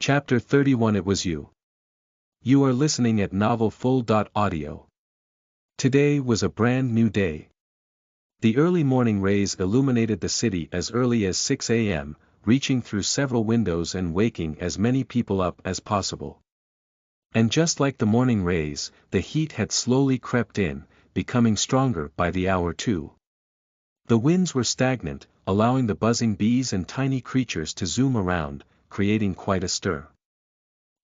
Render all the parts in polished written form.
Chapter 31 It Was You. You are listening at NovelFull.audio. Today was a brand new day. The early morning rays illuminated the city as early as 6 a.m., reaching through several windows and waking as many people up as possible. And just like the morning rays, the heat had slowly crept in, becoming stronger by the hour too. The winds were stagnant, allowing the buzzing bees and tiny creatures to zoom around, creating quite a stir.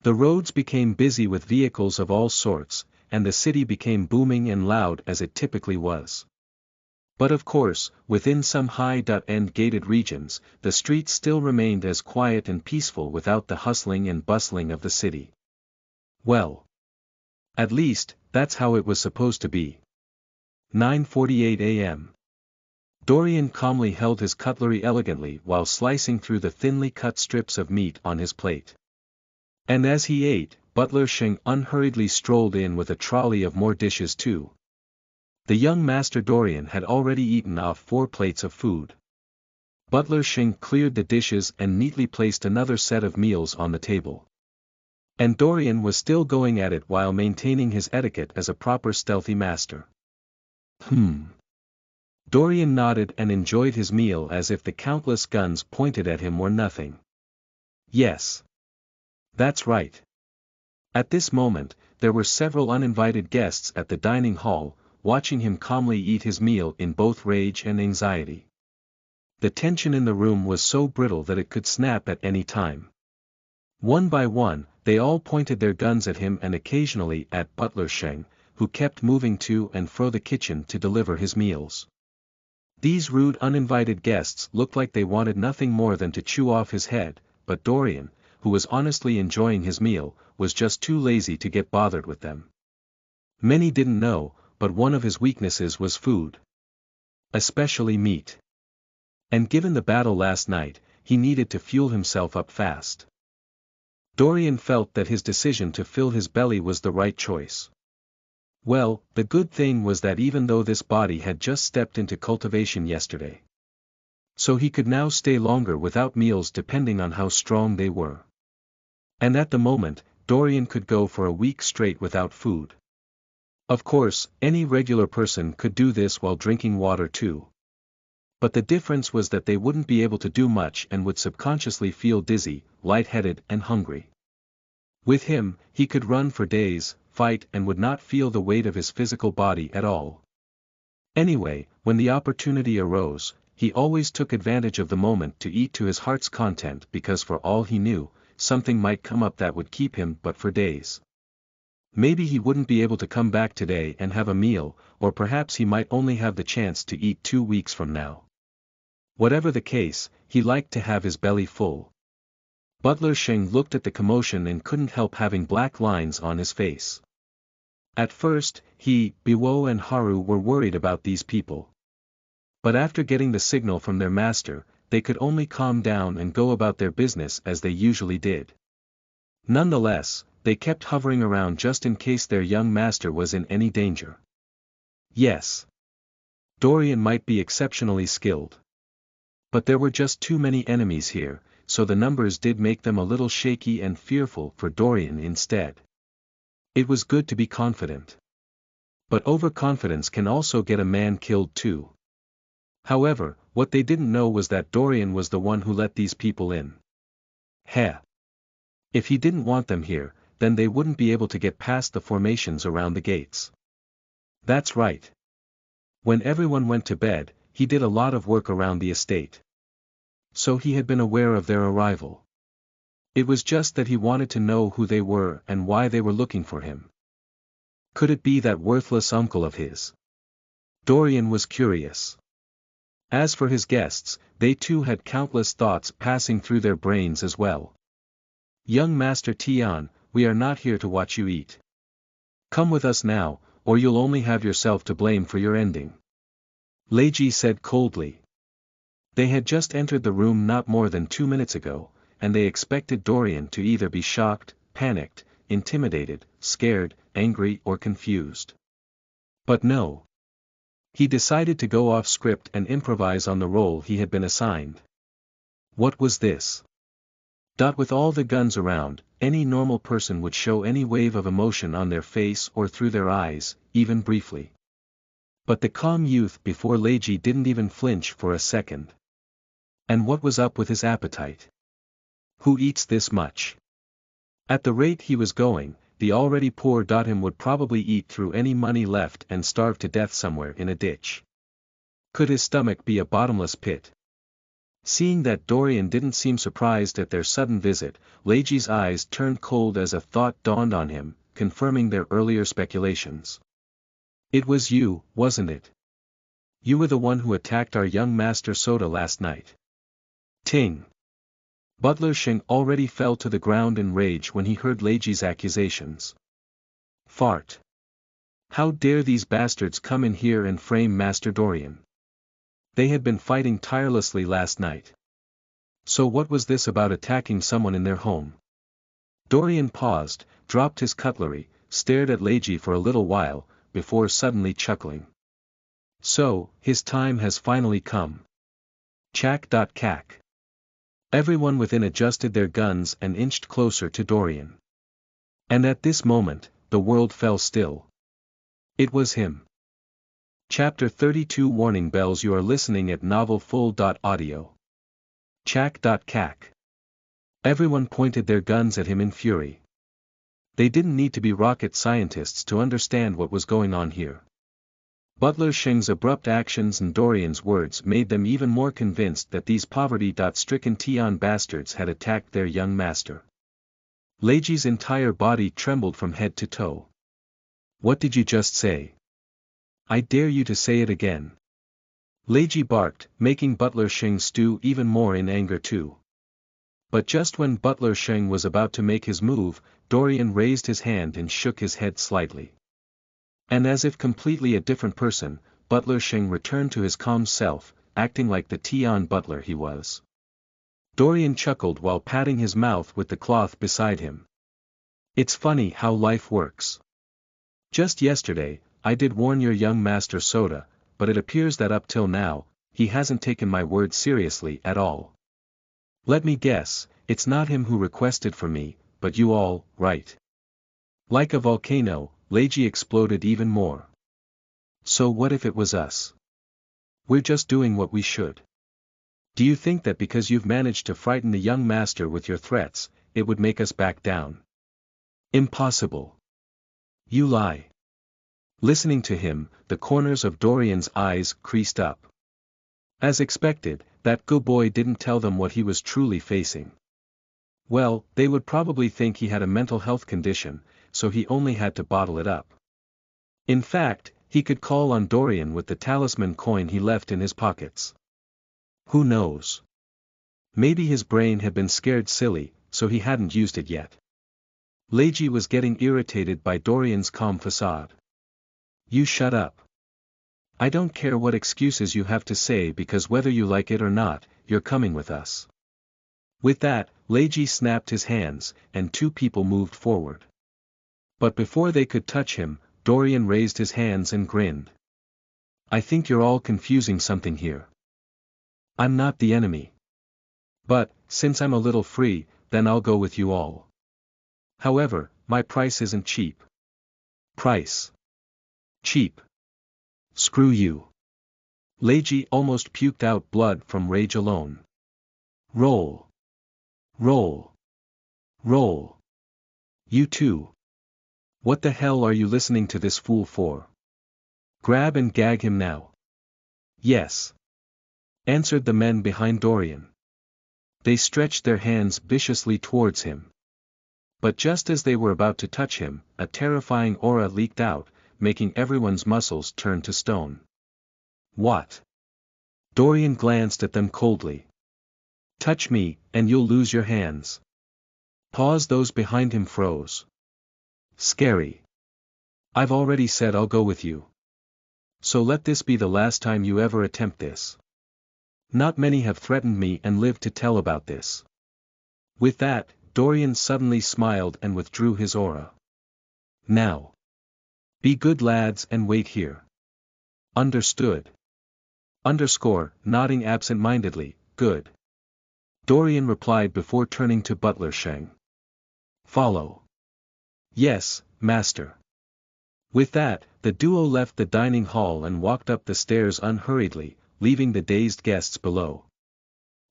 The roads became busy with vehicles of all sorts, and the city became booming and loud as it typically was. But of course, within some high-end gated regions, the streets still remained as quiet and peaceful without the hustling and bustling of the city. Well, at least, that's how it was supposed to be. 9:48 a.m. Dorian calmly held his cutlery elegantly while slicing through the thinly cut strips of meat on his plate. And as he ate, Butler Sheng unhurriedly strolled in with a trolley of more dishes too. The young Master Dorian had already eaten off 4 plates of food. Butler Sheng cleared the dishes and neatly placed another set of meals on the table. And Dorian was still going at it while maintaining his etiquette as a proper stealthy master. Dorian nodded and enjoyed his meal as if the countless guns pointed at him were nothing. Yes. That's right. At this moment, there were several uninvited guests at the dining hall, watching him calmly eat his meal in both rage and anxiety. The tension in the room was so brittle that it could snap at any time. One by one, they all pointed their guns at him and occasionally at Butler Sheng, who kept moving to and fro the kitchen to deliver his meals. These rude uninvited guests looked like they wanted nothing more than to chew off his head, but Dorian, who was honestly enjoying his meal, was just too lazy to get bothered with them. Many didn't know, but one of his weaknesses was food. Especially meat. And given the battle last night, he needed to fuel himself up fast. Dorian felt that his decision to fill his belly was the right choice. Well, the good thing was that even though this body had just stepped into cultivation yesterday, so he could now stay longer without meals depending on how strong they were. And at the moment, Dorian could go for a week straight without food. Of course, any regular person could do this while drinking water too. But the difference was that they wouldn't be able to do much and would subconsciously feel dizzy, lightheaded and hungry. With him, he could run for days, fight and would not feel the weight of his physical body at all. Anyway, when the opportunity arose, he always took advantage of the moment to eat to his heart's content because for all he knew, something might come up that would keep him but for days. Maybe he wouldn't be able to come back today and have a meal, or perhaps he might only have the chance to eat 2 weeks from now. Whatever the case, he liked to have his belly full. Butler Sheng looked at the commotion and couldn't help having black lines on his face. At first, he, Biwo and Haru were worried about these people. But after getting the signal from their master, they could only calm down and go about their business as they usually did. Nonetheless, they kept hovering around just in case their young master was in any danger. Yes. Dorian might be exceptionally skilled. But there were just too many enemies here, so the numbers did make them a little shaky and fearful for Dorian instead. It was good to be confident. But overconfidence can also get a man killed too. However, what they didn't know was that Dorian was the one who let these people in. Heh. If he didn't want them here, then they wouldn't be able to get past the formations around the gates. That's right. When everyone went to bed, he did a lot of work around the estate. So he had been aware of their arrival. It was just that he wanted to know who they were and why they were looking for him. Could it be that worthless uncle of his? Dorian was curious. As for his guests, they too had countless thoughts passing through their brains as well. Young Master Tian, we are not here to watch you eat. Come with us now, or you'll only have yourself to blame for your ending. Leiji said coldly. They had just entered the room not more than 2 minutes ago, and they expected Dorian to either be shocked, panicked, intimidated, scared, angry or confused. But no. He decided to go off script and improvise on the role he had been assigned. What was this? With all the guns around, any normal person would show any wave of emotion on their face or through their eyes, even briefly. But the calm youth before Leiji didn't even flinch for a second. And what was up with his appetite? Who eats this much? At the rate he was going, the already poor him would probably eat through any money left and starve to death somewhere in a ditch. Could his stomach be a bottomless pit? Seeing that Dorian didn't seem surprised at their sudden visit, Leiji's eyes turned cold as a thought dawned on him, confirming their earlier speculations. It was you, wasn't it? You were the one who attacked our young master Sota last night. Ting. Butler Shing already fell to the ground in rage when he heard Leiji's accusations. Fart. How dare these bastards come in here and frame Master Dorian? They had been fighting tirelessly last night. So what was this about attacking someone in their home? Dorian paused, dropped his cutlery, stared at Leiji for a little while, before suddenly chuckling. So, his time has finally come. Cack. Everyone within adjusted their guns and inched closer to Dorian. And at this moment, the world fell still. It was him. Chapter 32 Warning Bells. You are listening at novelfull.audio. Cack. Everyone pointed their guns at him in fury. They didn't need to be rocket scientists to understand what was going on here. Butler Shing's abrupt actions and Dorian's words made them even more convinced that these poverty-stricken Tian bastards had attacked their young master. Leiji's entire body trembled from head to toe. What did you just say? I dare you to say it again. Leiji barked, making Butler Shing stew even more in anger too. But just when Butler Shing was about to make his move, Dorian raised his hand and shook his head slightly. And as if completely a different person, Butler Shing returned to his calm self, acting like the Tian butler he was. Dorian chuckled while patting his mouth with the cloth beside him. It's funny how life works. Just yesterday, I did warn your young master Sota, but it appears that up till now, he hasn't taken my word seriously at all. Let me guess, it's not him who requested for me, but you all, right? Like a volcano, Leiji exploded even more. So what if it was us? We're just doing what we should. Do you think that because you've managed to frighten the young master with your threats, it would make us back down? Impossible. You lie. Listening to him, the corners of Dorian's eyes creased up. As expected, that good boy didn't tell them what he was truly facing. Well, they would probably think he had a mental health condition, so he only had to bottle it up. In fact, he could call on Dorian with the talisman coin he left in his pockets. Who knows? Maybe his brain had been scared silly, so he hadn't used it yet. Leiji was getting irritated by Dorian's calm facade. You shut up. I don't care what excuses you have to say because whether you like it or not, you're coming with us. With that, Leiji snapped his hands, and two people moved forward. But before they could touch him, Dorian raised his hands and grinned. I think you're all confusing something here. I'm not the enemy. But, since I'm a little free, then I'll go with you all. However, my price isn't cheap. Price? Cheap. Screw you. Leiji almost puked out blood from rage alone. Roll. Roll. Roll. You too. What the hell are you listening to this fool for? Grab and gag him now. Yes. Answered the men behind Dorian. They stretched their hands viciously towards him. But just as they were about to touch him, a terrifying aura leaked out, making everyone's muscles turn to stone. What? Dorian glanced at them coldly. Touch me, and you'll lose your hands. Pause. Those behind him froze. Scary. I've already said I'll go with you. So let this be the last time you ever attempt this. Not many have threatened me and lived to tell about this. With that, Dorian suddenly smiled and withdrew his aura. Now. Be good lads and wait here. Understood. Nodding absent-mindedly, good. Dorian replied before turning to Butler Sheng. Follow. Yes, master. With that, the duo left the dining hall and walked up the stairs unhurriedly, leaving the dazed guests below.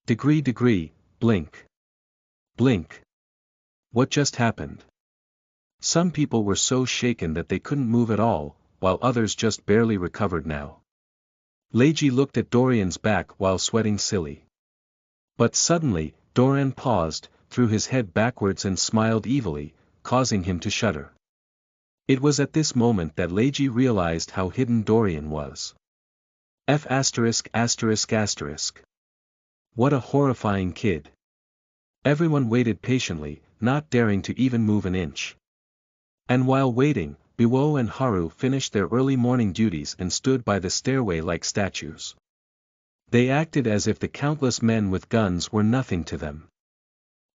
Degree, blink. Blink. What just happened? Some people were so shaken that they couldn't move at all, while others just barely recovered now. Leiji looked at Dorian's back while sweating silly. But suddenly, Dorian paused, threw his head backwards and smiled evilly, causing him to shudder. It was at this moment that Leiji realized how hidden Dorian was. F******. What a horrifying kid. Everyone waited patiently, not daring to even move an inch. And while waiting, Biwo and Haru finished their early morning duties and stood by the stairway like statues. They acted as if the countless men with guns were nothing to them.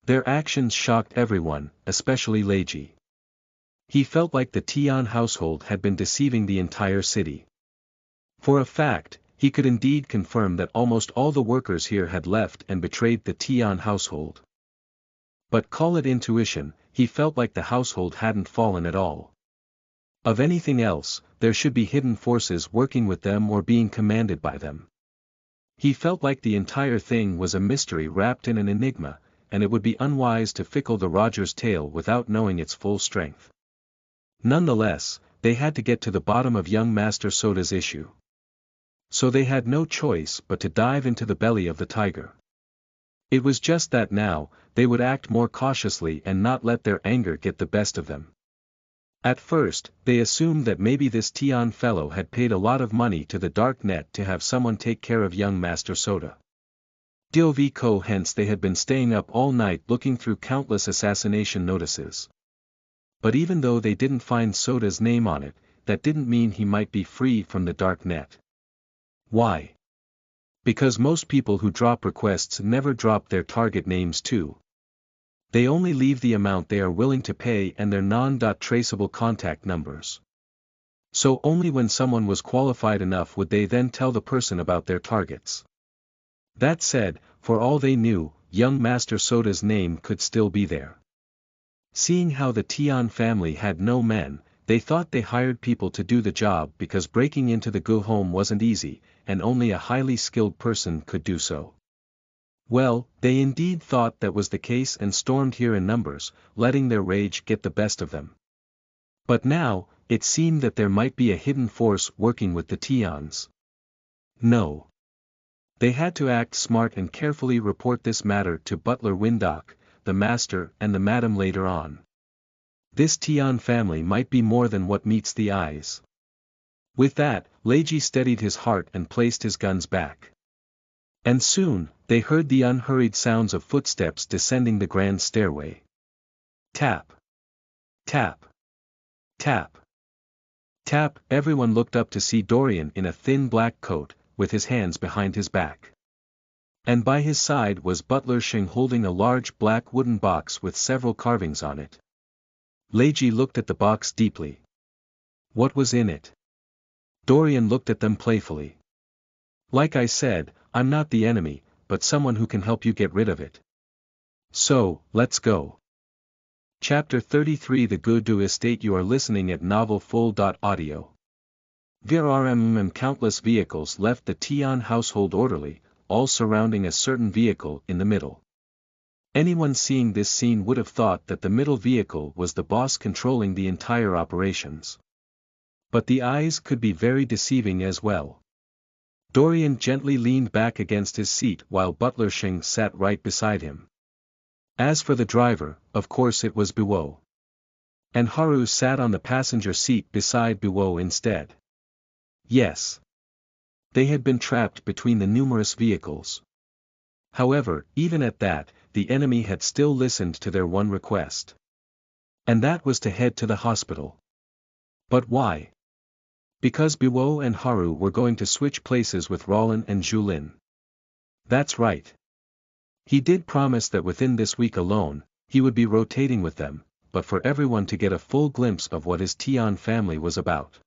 Their actions shocked everyone, especially Leiji. He felt like the Tian household had been deceiving the entire city. For a fact, he could indeed confirm that almost all the workers here had left and betrayed the Tian household. But call it intuition, he felt like the household hadn't fallen at all. Of anything else, there should be hidden forces working with them or being commanded by them. He felt like the entire thing was a mystery wrapped in an enigma, and it would be unwise to fickle the Rogers tale without knowing its full strength. Nonetheless, they had to get to the bottom of young Master Soda's issue. So they had no choice but to dive into the belly of the tiger. It was just that now, they would act more cautiously and not let their anger get the best of them. At first, they assumed that maybe this Tian fellow had paid a lot of money to the dark net to have someone take care of young Master Soda. Hence they had been staying up all night looking through countless assassination notices. But even though they didn't find Soda's name on it, that didn't mean he might be free from the dark net. Why? Because most people who drop requests never drop their target names too. They only leave the amount they are willing to pay and their non-traceable contact numbers. So only when someone was qualified enough would they then tell the person about their targets. That said, for all they knew, young Master Soda's name could still be there. Seeing how the Tian family had no men, they thought they hired people to do the job because breaking into the Gu home wasn't easy, and only a highly skilled person could do so. Well, they indeed thought that was the case and stormed here in numbers, letting their rage get the best of them. But now, it seemed that there might be a hidden force working with the Tians. No. They had to act smart and carefully report this matter to Butler Windok, the master and the madam later on. This Tian family might be more than what meets the eyes. With that, Leiji steadied his heart and placed his guns back. And soon, they heard the unhurried sounds of footsteps descending the grand stairway. Tap. Tap. Tap. Tap. Everyone looked up to see Dorian in a thin black coat, with his hands behind his back. And by his side was Butler Sheng holding a large black wooden box with several carvings on it. Leiji looked at the box deeply. What was in it? Dorian looked at them playfully. Like I said, I'm not the enemy, but someone who can help you get rid of it. So, let's go. Chapter 33 The Gudu Estate. You are listening at novelfull.audio. Countless vehicles left the Tian household orderly, all surrounding a certain vehicle in the middle. Anyone seeing this scene would have thought that the middle vehicle was the boss controlling the entire operations. But the eyes could be very deceiving as well. Dorian gently leaned back against his seat while Butler Sheng sat right beside him. As for the driver, of course it was Biwo. And Haru sat on the passenger seat beside Biwo instead. Yes. They had been trapped between the numerous vehicles. However, even at that, the enemy had still listened to their one request. And that was to head to the hospital. But why? Because Biwo and Haru were going to switch places with Rollin and Julin. That's right. He did promise that within this week alone, he would be rotating with them, but for everyone to get a full glimpse of what his Tian family was about.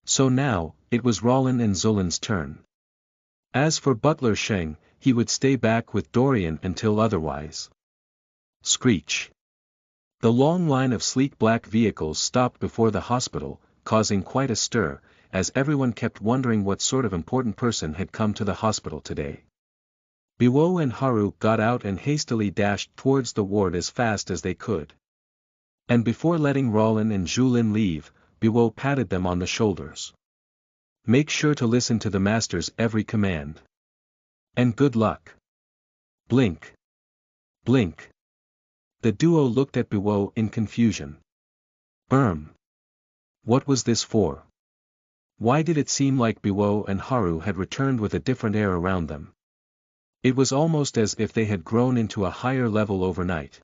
So now, it was Rollin and Zulin's turn. As for Butler Sheng, he would stay back with Dorian until otherwise. Screech. The long line of sleek black vehicles stopped before the hospital, causing quite a stir, as everyone kept wondering what sort of important person had come to the hospital today. Biwo and Haru got out and hastily dashed towards the ward as fast as they could. And before letting Rollin and Julin leave, Biwo patted them on the shoulders. Make sure to listen to the master's every command. And good luck. Blink. Blink. The duo looked at Biwo in confusion. What was this for? Why did it seem like Biwo and Haru had returned with a different air around them? It was almost as if they had grown into a higher level overnight.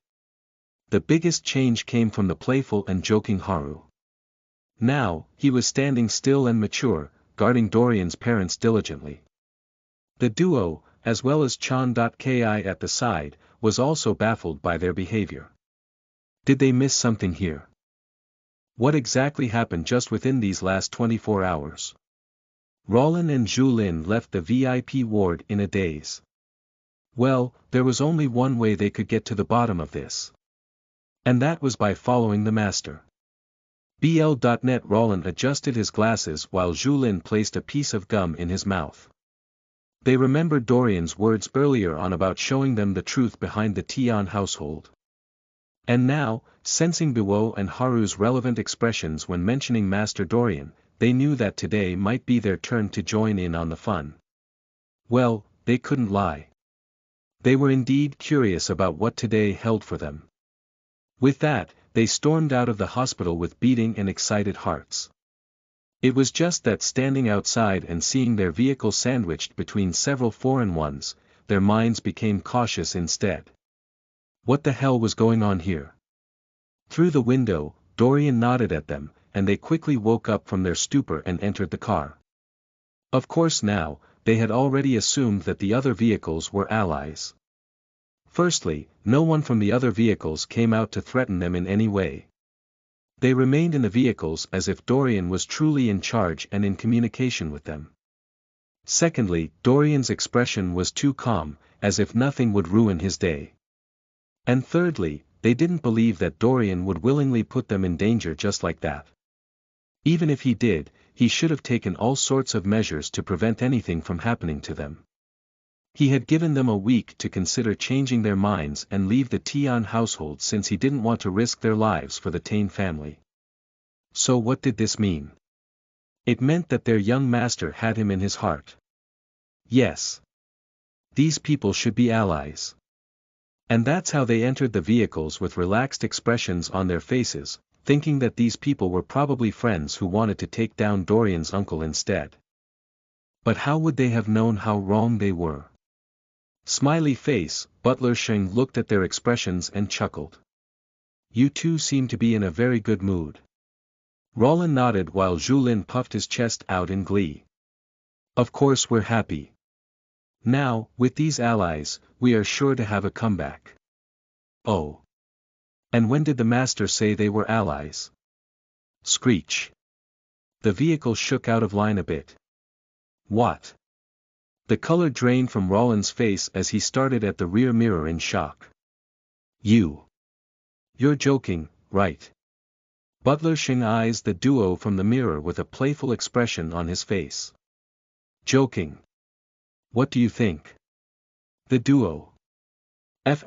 The biggest change came from the playful and joking Haru. Now, he was standing still and mature, guarding Dorian's parents diligently. The duo, as well as Chan.Ki at the side, was also baffled by their behavior. Did they miss something here? What exactly happened just within these last 24 hours? Rollin and Julin left the VIP ward in a daze. Well, there was only one way they could get to the bottom of this. And that was by following the master. BL.net Rollin adjusted his glasses while Julin placed a piece of gum in his mouth. They remembered Dorian's words earlier on about showing them the truth behind the Tian household. And now, sensing Biwo and Haru's relevant expressions when mentioning Master Dorian, they knew that today might be their turn to join in on the fun. Well, they couldn't lie. They were indeed curious about what today held for them. With that, they stormed out of the hospital with beating and excited hearts. It was just that standing outside and seeing their vehicle sandwiched between several foreign ones, their minds became cautious instead. What the hell was going on here? Through the window, Dorian nodded at them, and they quickly woke up from their stupor and entered the car. Of course now, they had already assumed that the other vehicles were allies. Firstly, no one from the other vehicles came out to threaten them in any way. They remained in the vehicles as if Dorian was truly in charge and in communication with them. Secondly, Dorian's expression was too calm, as if nothing would ruin his day. And thirdly, they didn't believe that Dorian would willingly put them in danger just like that. Even if he did, he should have taken all sorts of measures to prevent anything from happening to them. He had given them a week to consider changing their minds and leave the Tian household since he didn't want to risk their lives for the Tane family. So what did this mean? It meant that their young master had him in his heart. Yes. These people should be allies. And that's how they entered the vehicles with relaxed expressions on their faces, thinking that these people were probably friends who wanted to take down Dorian's uncle instead. But how would they have known how wrong they were? Smiley face, Butler Sheng looked at their expressions and chuckled. You two seem to be in a very good mood. Rollin nodded while Julin puffed his chest out in glee. Of course we're happy. Now, with these allies, we are sure to have a comeback. Oh. And when did the master say they were allies? Screech. The vehicle shook out of line a bit. What? The color drained from Rollin's face as he started at the rear mirror in shock. You're joking, right? Butler Sheng eyes the duo from the mirror with a playful expression on his face. Joking. What do you think? The duo. F*******.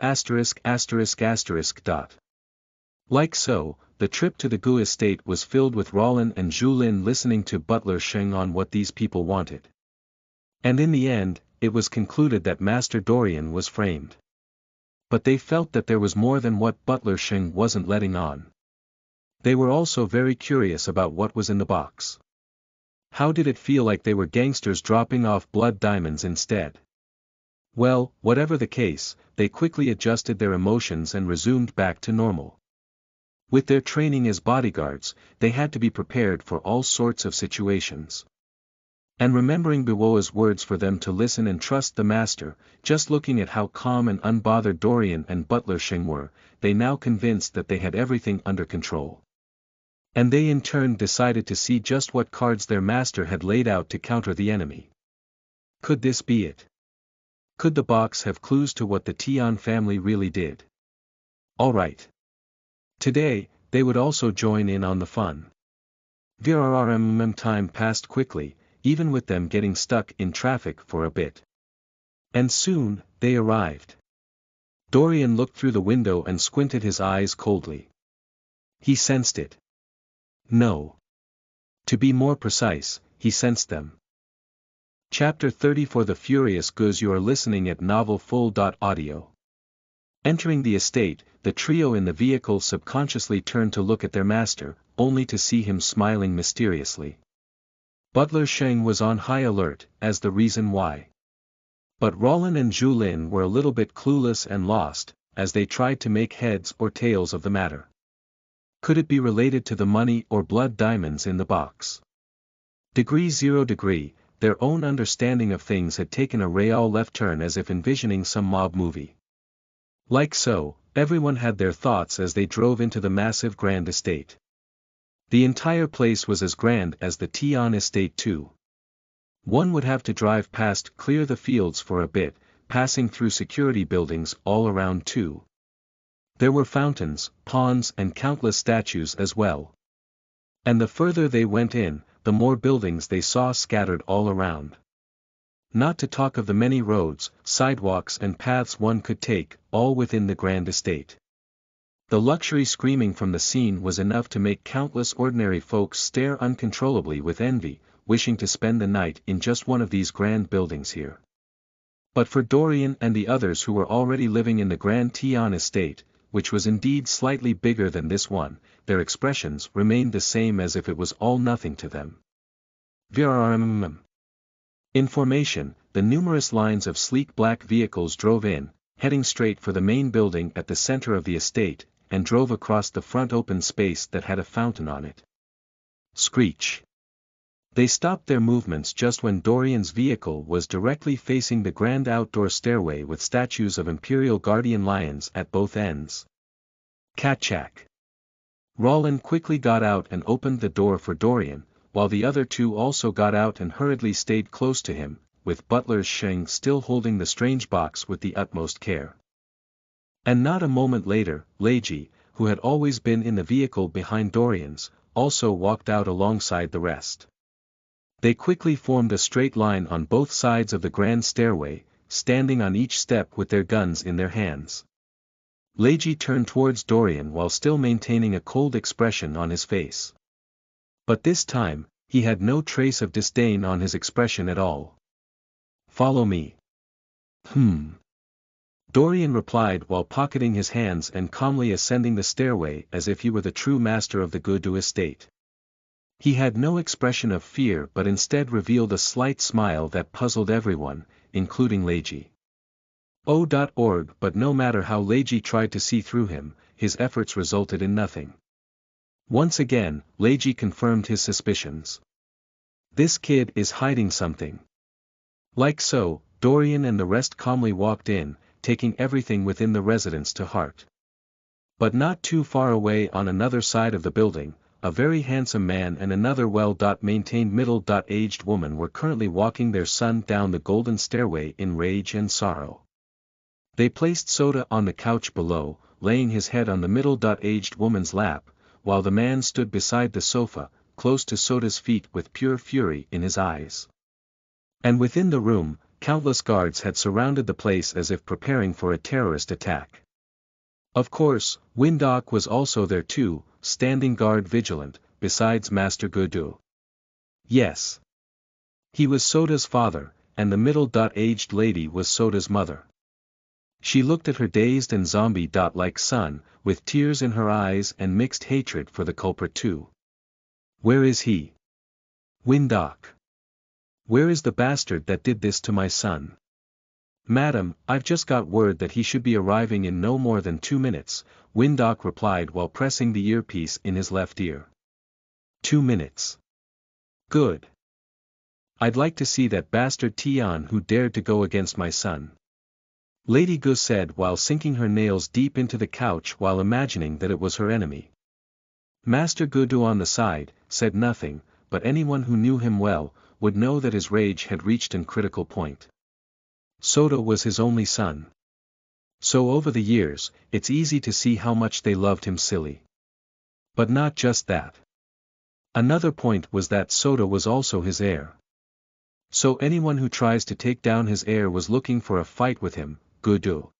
Like so, the trip to the Gu estate was filled with Rollin and Julin listening to Butler Sheng on what these people wanted. And in the end, it was concluded that Master Dorian was framed. But they felt that there was more than what Butler Sheng wasn't letting on. They were also very curious about what was in the box. How did it feel like they were gangsters dropping off blood diamonds instead? Well, whatever the case, they quickly adjusted their emotions and resumed back to normal. With their training as bodyguards, they had to be prepared for all sorts of situations. And remembering Biwo's words for them to listen and trust the master, just looking at how calm and unbothered Dorian and Butler Sheng were, they now convinced that they had everything under control. And they in turn decided to see just what cards their master had laid out to counter the enemy. Could this be it? Could the box have clues to what the Tian family really did? Alright. Today, they would also join in on the fun. VRRMM time passed quickly, even with them getting stuck in traffic for a bit. And soon, they arrived. Dorian looked through the window and squinted his eyes coldly. He sensed it. No. To be more precise, he sensed them. Chapter 30 For the Furious Goose. You are listening at novelfull.audio. Entering the estate, the trio in the vehicle subconsciously turned to look at their master, only to see him smiling mysteriously. Butler Sheng was on high alert, as the reason why. But Roland and Julin were a little bit clueless and lost, as they tried to make heads or tails of the matter. Could it be related to the money or blood diamonds in the box? Degree 0 degree, their own understanding of things had taken a real left turn as if envisioning some mob movie. Like so, everyone had their thoughts as they drove into the massive grand estate. The entire place was as grand as the Tian estate too. One would have to drive past clear the fields for a bit, passing through security buildings all around too. There were fountains, ponds and countless statues as well. And the further they went in, the more buildings they saw scattered all around. Not to talk of the many roads, sidewalks and paths one could take, all within the grand estate. The luxury screaming from the scene was enough to make countless ordinary folks stare uncontrollably with envy, wishing to spend the night in just one of these grand buildings here. But for Dorian and the others who were already living in the Grand Tian estate, which was indeed slightly bigger than this one, their expressions remained the same as if it was all nothing to them. VRRMM. In formation, the numerous lines of sleek black vehicles drove in, heading straight for the main building at the center of the estate, and drove across the front open space that had a fountain on it. Screech. They stopped their movements just when Dorian's vehicle was directly facing the grand outdoor stairway with statues of imperial guardian lions at both ends. Katchak. Roland quickly got out and opened the door for Dorian, while the other two also got out and hurriedly stayed close to him, with Butler Sheng still holding the strange box with the utmost care. And not a moment later, Leiji, who had always been in the vehicle behind Dorian's, also walked out alongside the rest. They quickly formed a straight line on both sides of the grand stairway, standing on each step with their guns in their hands. Leiji turned towards Dorian while still maintaining a cold expression on his face. But this time, he had no trace of disdain on his expression at all. "Follow me." Dorian replied while pocketing his hands and calmly ascending the stairway as if he were the true master of the Gudu estate. He had no expression of fear but instead revealed a slight smile that puzzled everyone, including Leiji. O.org. But no matter how Leiji tried to see through him, his efforts resulted in nothing. Once again, Leiji confirmed his suspicions. This kid is hiding something. Like so, Dorian and the rest calmly walked in, taking everything within the residence to heart. But not too far away on another side of the building, a very handsome man and another well-maintained middle-aged woman were currently walking their son down the golden stairway in rage and sorrow. They placed Soda on the couch below, laying his head on the middle-aged woman's lap, while the man stood beside the sofa, close to Soda's feet with pure fury in his eyes. And within the room, countless guards had surrounded the place as if preparing for a terrorist attack. Of course, Windok was also there too, standing guard vigilant, besides Master Gudu. Yes. He was Soda's father, and the middle-aged lady was Soda's mother. She looked at her dazed and zombie-like son, with tears in her eyes and mixed hatred for the culprit too. Where is he? Windok. Where is the bastard that did this to my son? Madam, I've just got word that he should be arriving in no more than 2 minutes, Windok replied while pressing the earpiece in his left ear. 2 minutes. Good. I'd like to see that bastard Tian who dared to go against my son. Lady Gu said while sinking her nails deep into the couch while imagining that it was her enemy. Master Gudu on the side, said nothing, but anyone who knew him well, would know that his rage had reached an critical point. Soda was his only son. So over the years, it's easy to see how much they loved him silly. But not just that. Another point was that Soda was also his heir. So anyone who tries to take down his heir was looking for a fight with him, Gudu.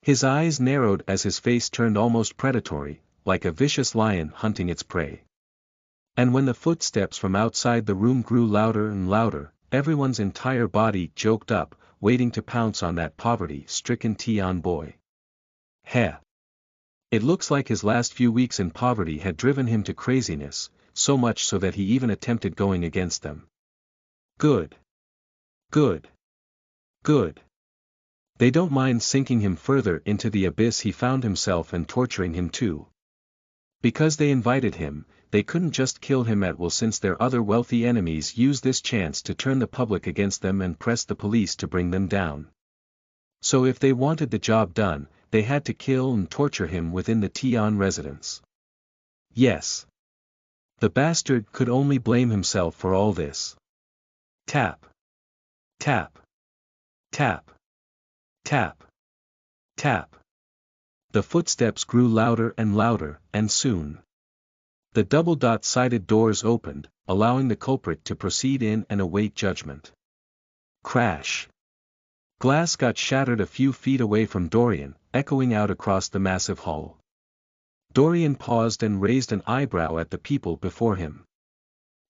His eyes narrowed as his face turned almost predatory, like a vicious lion hunting its prey. And when the footsteps from outside the room grew louder and louder, everyone's entire body joked up, waiting to pounce on that poverty-stricken Tian boy. Heh. It looks like his last few weeks in poverty had driven him to craziness, so much so that he even attempted going against them. Good. Good. Good. They don't mind sinking him further into the abyss he found himself and torturing him too. Because they invited him, they couldn't just kill him at will, since their other wealthy enemies used this chance to turn the public against them and press the police to bring them down. So if they wanted the job done, they had to kill and torture him within the Tian residence. Yes. The bastard could only blame himself for all this. Tap. Tap. Tap. Tap. Tap. The footsteps grew louder and louder, and soon the double-dot-sided doors opened, allowing the culprit to proceed in and await judgment. Crash. Glass got shattered a few feet away from Dorian, echoing out across the massive hall. Dorian paused and raised an eyebrow at the people before him.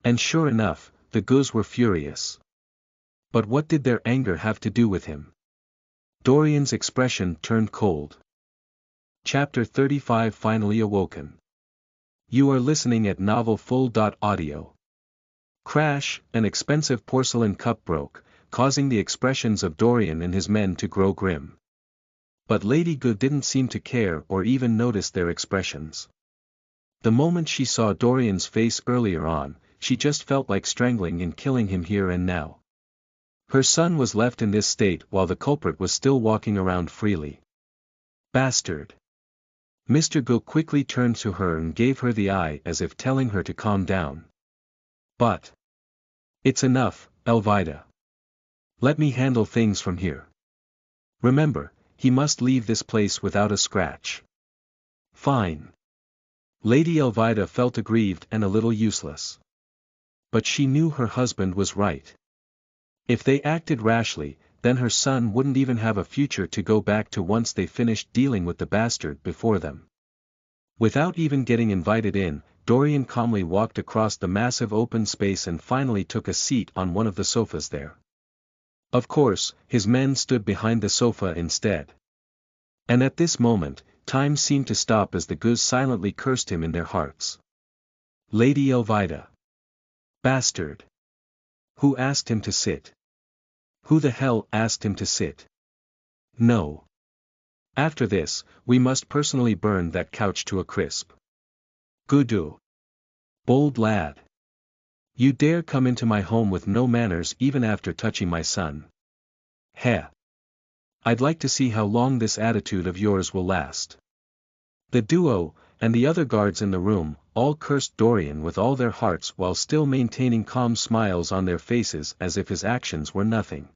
And sure enough, the Guz were furious. But what did their anger have to do with him? Dorian's expression turned cold. Chapter 35 Finally Awoken. You are listening at NovelFull.audio. Crash, an expensive porcelain cup broke, causing the expressions of Dorian and his men to grow grim. But Lady Gu didn't seem to care or even notice their expressions. The moment she saw Dorian's face earlier on, she just felt like strangling and killing him here and now. Her son was left in this state while the culprit was still walking around freely. Bastard. Mr. Gu quickly turned to her and gave her the eye as if telling her to calm down. But it's enough, Elvida. Let me handle things from here. Remember, he must leave this place without a scratch. Fine. Lady Elvida felt aggrieved and a little useless. But she knew her husband was right. If they acted rashly, then her son wouldn't even have a future to go back to once they finished dealing with the bastard before them. Without even getting invited in, Dorian calmly walked across the massive open space and finally took a seat on one of the sofas there. Of course, his men stood behind the sofa instead. And at this moment, time seemed to stop as the Guz silently cursed him in their hearts. Lady Elvida. Bastard. Who asked him to sit? Who the hell asked him to sit? No. After this, we must personally burn that couch to a crisp. Gudu. Bold lad. You dare come into my home with no manners even after touching my son. Heh. I'd like to see how long this attitude of yours will last. The duo, and the other guards in the room, all cursed Dorian with all their hearts while still maintaining calm smiles on their faces as if his actions were nothing.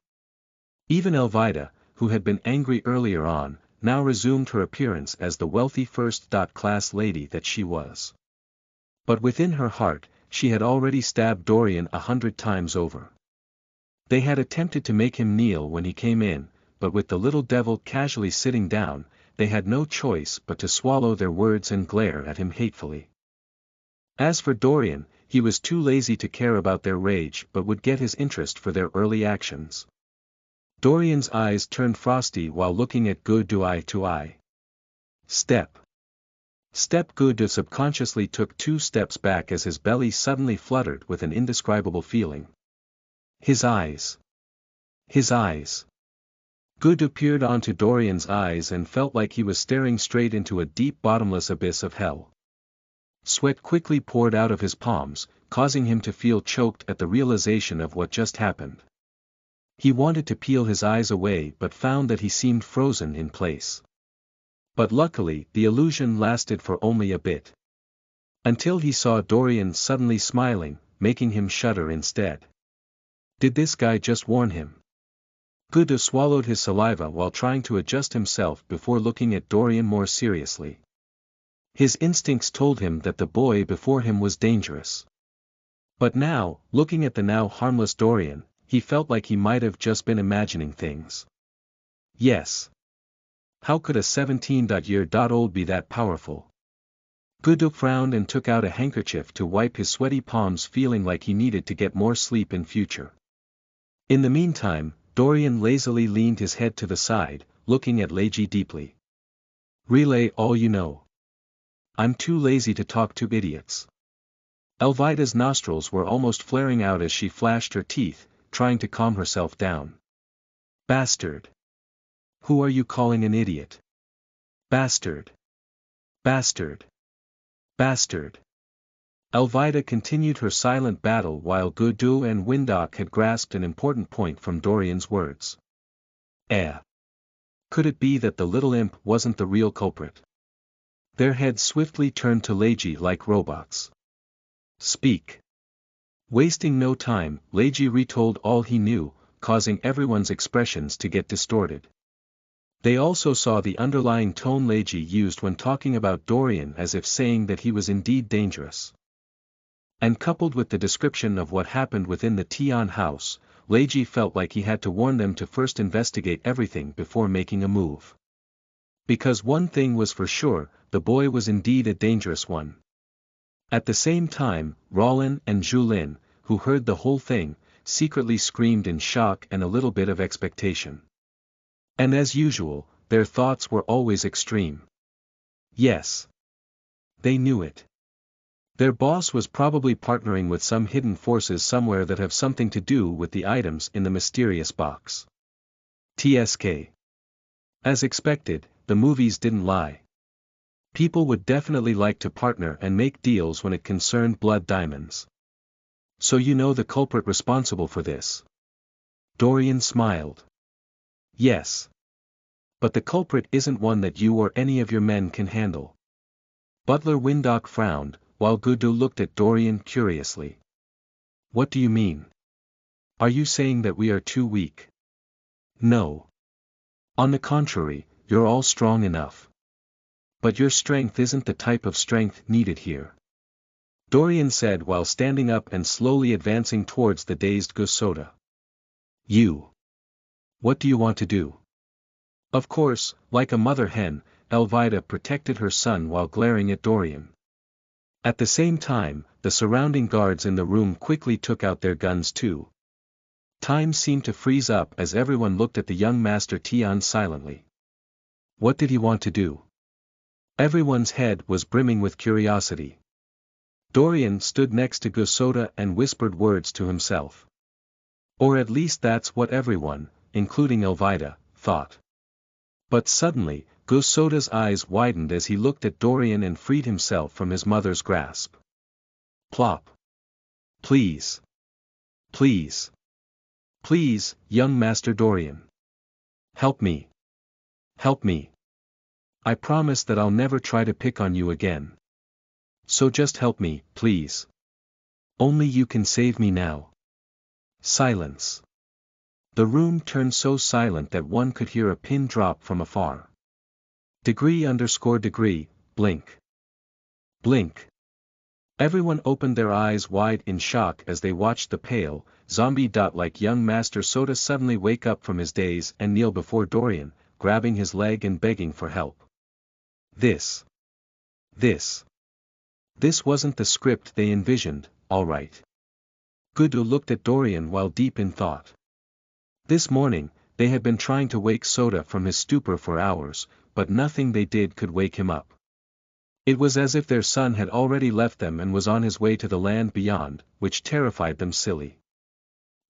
Even Elvida, who had been angry earlier on, now resumed her appearance as the wealthy first-class lady that she was. But within her heart, she had already stabbed Dorian 100 times over. They had attempted to make him kneel when he came in, but with the little devil casually sitting down, they had no choice but to swallow their words and glare at him hatefully. As for Dorian, he was too lazy to care about their rage but would get his interest for their early actions. Dorian's eyes turned frosty while looking at Gudu eye to eye. Step. Step. Gudu subconsciously took 2 steps back as his belly suddenly fluttered with an indescribable feeling. His eyes. His eyes. Gudu peered onto Dorian's eyes and felt like he was staring straight into a deep bottomless abyss of hell. Sweat quickly poured out of his palms, causing him to feel choked at the realization of what just happened. He wanted to peel his eyes away but found that he seemed frozen in place. But luckily the illusion lasted for only a bit. Until he saw Dorian suddenly smiling, making him shudder instead. Did this guy just warn him? Gudu swallowed his saliva while trying to adjust himself before looking at Dorian more seriously. His instincts told him that the boy before him was dangerous. But now, looking at the now harmless Dorian, he felt like he might have just been imagining things. Yes. How could a 17-year-old be that powerful? Gudu frowned and took out a handkerchief to wipe his sweaty palms, feeling like he needed to get more sleep in future. In the meantime, Dorian lazily leaned his head to the side, looking at Leiji deeply. Relay all you know. I'm too lazy to talk to idiots. Elvida's nostrils were almost flaring out as she flashed her teeth, trying to calm herself down. Bastard. Who are you calling an idiot? Bastard. Bastard. Bastard. Elvida continued her silent battle while Gudu and Windok had grasped an important point from Dorian's words. Could it be that the little imp wasn't the real culprit? Their heads swiftly turned to Leiji like robots. Speak. Wasting no time, Leiji retold all he knew, causing everyone's expressions to get distorted. They also saw the underlying tone Leiji used when talking about Dorian, as if saying that he was indeed dangerous. And coupled with the description of what happened within the Tian house, Leiji felt like he had to warn them to first investigate everything before making a move. Because one thing was for sure, the boy was indeed a dangerous one. At the same time, Rollin and Julin, who heard the whole thing, secretly screamed in shock and a little bit of expectation. And as usual, their thoughts were always extreme. Yes. They knew it. Their boss was probably partnering with some hidden forces somewhere that have something to do with the items in the mysterious box. TSK. As expected, the movies didn't lie. People would definitely like to partner and make deals when it concerned blood diamonds. So you know the culprit responsible for this? Dorian smiled. Yes. But the culprit isn't one that you or any of your men can handle. Butler Windok frowned, while Gudu looked at Dorian curiously. What do you mean? Are you saying that we are too weak? No. On the contrary, you're all strong enough. But your strength isn't the type of strength needed here. Dorian said while standing up and slowly advancing towards the dazed Gosoda. You. What do you want to do? Of course, like a mother hen, Elvida protected her son while glaring at Dorian. At the same time, the surrounding guards in the room quickly took out their guns too. Time seemed to freeze up as everyone looked at the young Master Tian silently. What did he want to do? Everyone's head was brimming with curiosity. Dorian stood next to Gosoda and whispered words to himself. Or at least that's what everyone, including Elvida, thought. But suddenly, Gosoda's eyes widened as he looked at Dorian and freed himself from his mother's grasp. Plop. Please. Please. Please, young Master Dorian. Help me. Help me. I promise that I'll never try to pick on you again. So just help me, please. Only you can save me now. Silence. The room turned so silent that one could hear a pin drop from afar. _degree, blink. Blink. Everyone opened their eyes wide in shock as they watched the pale, zombie-like young Master Soda suddenly wake up from his daze and kneel before Dorian, grabbing his leg and begging for help. This wasn't the script they envisioned, all right. Gudu looked at Dorian while deep in thought. This morning, they had been trying to wake Soda from his stupor for hours, but nothing they did could wake him up. It was as if their son had already left them and was on his way to the land beyond, which terrified them silly.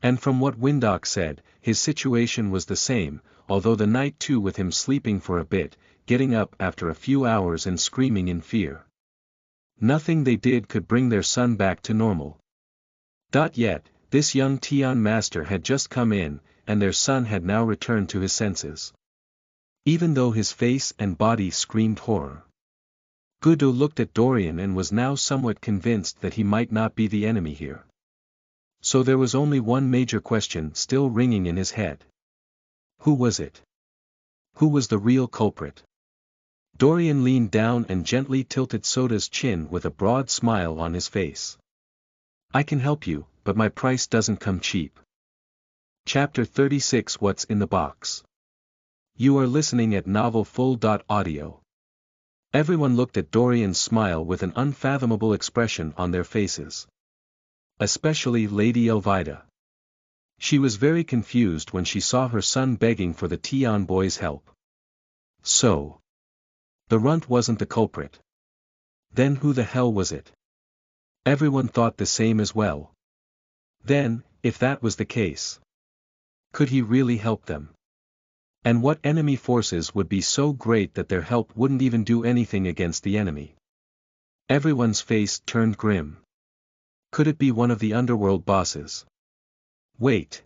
And from what Windok said, his situation was the same, although the night too with him sleeping for a bit, getting up after a few hours and screaming in fear. Nothing they did could bring their son back to normal. Yet, this young Tian master had just come in, and their son had now returned to his senses. Even though his face and body screamed horror. Gudu looked at Dorian and was now somewhat convinced that he might not be the enemy here. So there was only one major question still ringing in his head. Who was it? Who was the real culprit? Dorian leaned down and gently tilted Soda's chin with a broad smile on his face. I can help you, but my price doesn't come cheap. Chapter 36 What's in the Box? You are listening at NovelFull.audio. Everyone looked at Dorian's smile with an unfathomable expression on their faces. Especially Lady Elvida. She was very confused when she saw her son begging for the Tian boy's help. So, the runt wasn't the culprit. Then who the hell was it? Everyone thought the same as well. Then, if that was the case, could he really help them? And what enemy forces would be so great that their help wouldn't even do anything against the enemy? Everyone's face turned grim. Could it be one of the underworld bosses? Wait.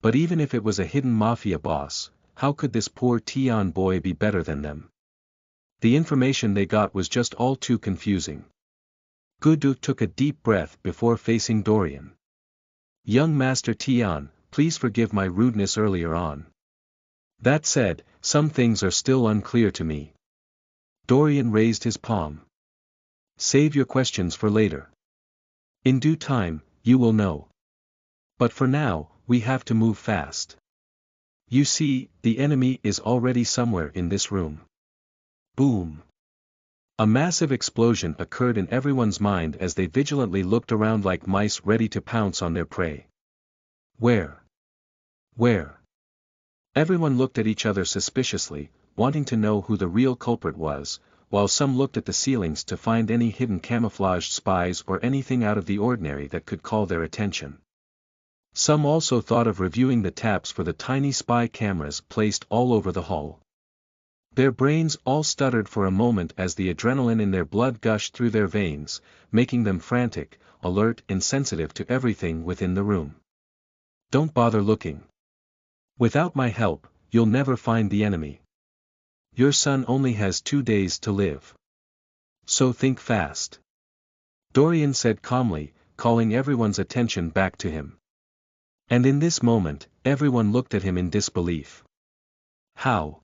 But even if it was a hidden mafia boss, how could this poor Tian boy be better than them? The information they got was just all too confusing. Gudu took a deep breath before facing Dorian. Young Master Tian, please forgive my rudeness earlier on. That said, some things are still unclear to me. Dorian raised his palm. Save your questions for later. In due time, you will know. But for now, we have to move fast. You see, the enemy is already somewhere in this room. Boom. A massive explosion occurred in everyone's mind as they vigilantly looked around like mice ready to pounce on their prey. Where? Where? Everyone looked at each other suspiciously, wanting to know who the real culprit was, while some looked at the ceilings to find any hidden camouflaged spies or anything out of the ordinary that could call their attention. Some also thought of reviewing the taps for the tiny spy cameras placed all over the hall. Their brains all stuttered for a moment as the adrenaline in their blood gushed through their veins, making them frantic, alert and sensitive to everything within the room. Don't bother looking. Without my help, you'll never find the enemy. Your son only has 2 days to live. So think fast. Dorian said calmly, calling everyone's attention back to him. And in this moment, everyone looked at him in disbelief. How?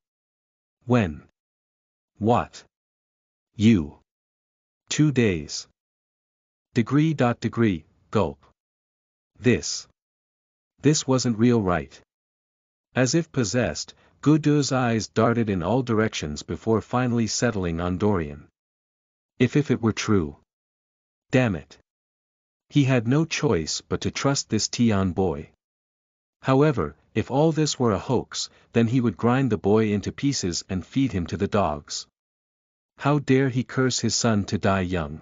When? What? You. 2 days. Degree. Gulp. This wasn't real, right? As if possessed, Gudu's eyes darted in all directions before finally settling on Dorian. If it were true. Damn it. He had no choice but to trust this Tian boy. However, if all this were a hoax, then he would grind the boy into pieces and feed him to the dogs. How dare he curse his son to die young?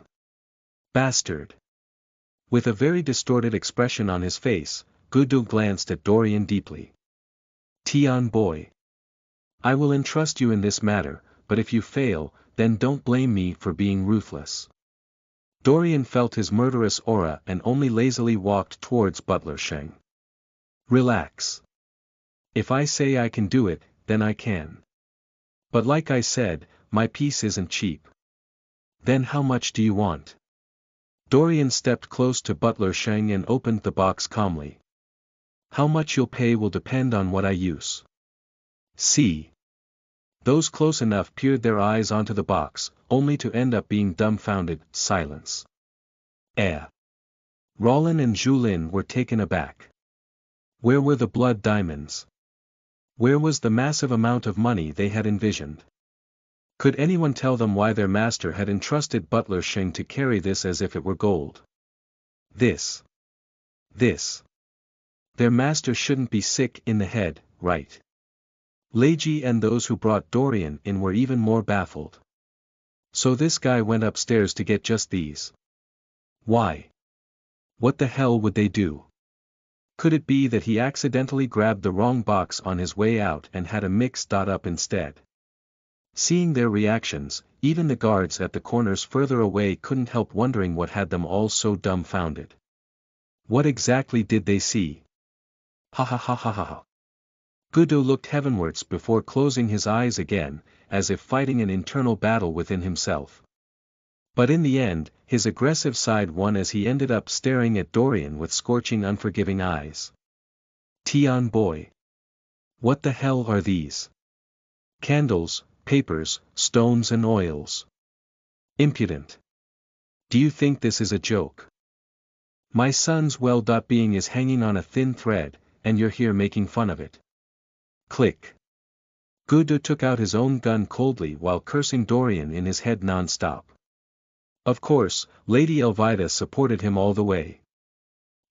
Bastard. With a very distorted expression on his face, Gudu glanced at Dorian deeply. Tian boy. I will entrust you in this matter, but if you fail, then don't blame me for being ruthless. Dorian felt his murderous aura and only lazily walked towards Butler Sheng. Relax. If I say I can do it, then I can. But like I said, my piece isn't cheap. Then how much do you want? Dorian stepped close to Butler Sheng and opened the box calmly. How much you'll pay will depend on what I use. See. Those close enough peered their eyes onto the box, only to end up being dumbfounded. Silence. Rollin and Julin were taken aback. Where were the blood diamonds? Where was the massive amount of money they had envisioned? Could anyone tell them why their master had entrusted Butler Sheng to carry this as if it were gold? This. Their master shouldn't be sick in the head, right? Leiji and those who brought Dorian in were even more baffled. So this guy went upstairs to get just these. Why? What the hell would they do? Could it be that he accidentally grabbed the wrong box on his way out and had a mix-up instead? Seeing their reactions, even the guards at the corners further away couldn't help wondering what had them all so dumbfounded. What exactly did they see? Ha ha ha ha ha ha. Gudu looked heavenwards before closing his eyes again, as if fighting an internal battle within himself. But in the end, his aggressive side won as he ended up staring at Dorian with scorching unforgiving eyes. Tian boy. What the hell are these? Candles, papers, stones and oils. Impudent. Do you think this is a joke? My son's well-being is hanging on a thin thread, and you're here making fun of it. Click. Gudu took out his own gun coldly while cursing Dorian in his head non-stop. Of course, Lady Elvira supported him all the way.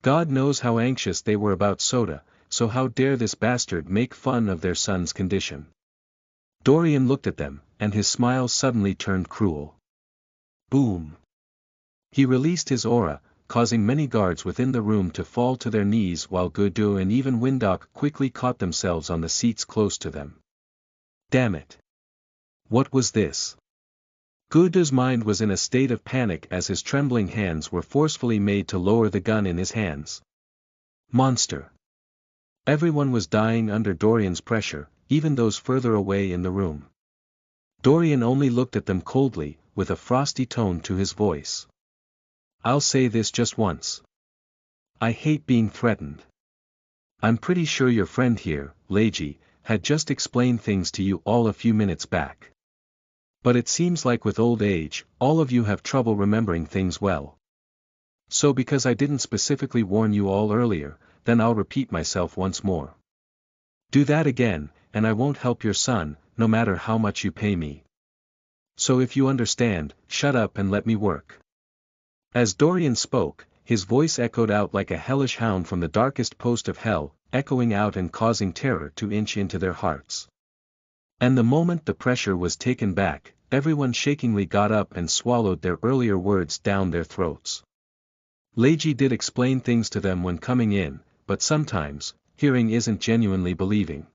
God knows how anxious they were about Soda, so how dare this bastard make fun of their son's condition. Dorian looked at them, and his smile suddenly turned cruel. Boom. He released his aura, causing many guards within the room to fall to their knees while Gudu and even Windok quickly caught themselves on the seats close to them. Damn it. What was this? Gudu's mind was in a state of panic as his trembling hands were forcefully made to lower the gun in his hands. Monster. Everyone was dying under Dorian's pressure, even those further away in the room. Dorian only looked at them coldly, with a frosty tone to his voice. I'll say this just once. I hate being threatened. I'm pretty sure your friend here, Leiji, had just explained things to you all a few minutes back. But it seems like with old age, all of you have trouble remembering things well. So because I didn't specifically warn you all earlier, then I'll repeat myself once more. Do that again, and I won't help your son, no matter how much you pay me. So if you understand, shut up and let me work. As Dorian spoke, his voice echoed out like a hellish hound from the darkest post of hell, echoing out and causing terror to inch into their hearts. And the moment the pressure was taken back, everyone shakingly got up and swallowed their earlier words down their throats. Leiji did explain things to them when coming in, but sometimes, hearing isn't genuinely believing.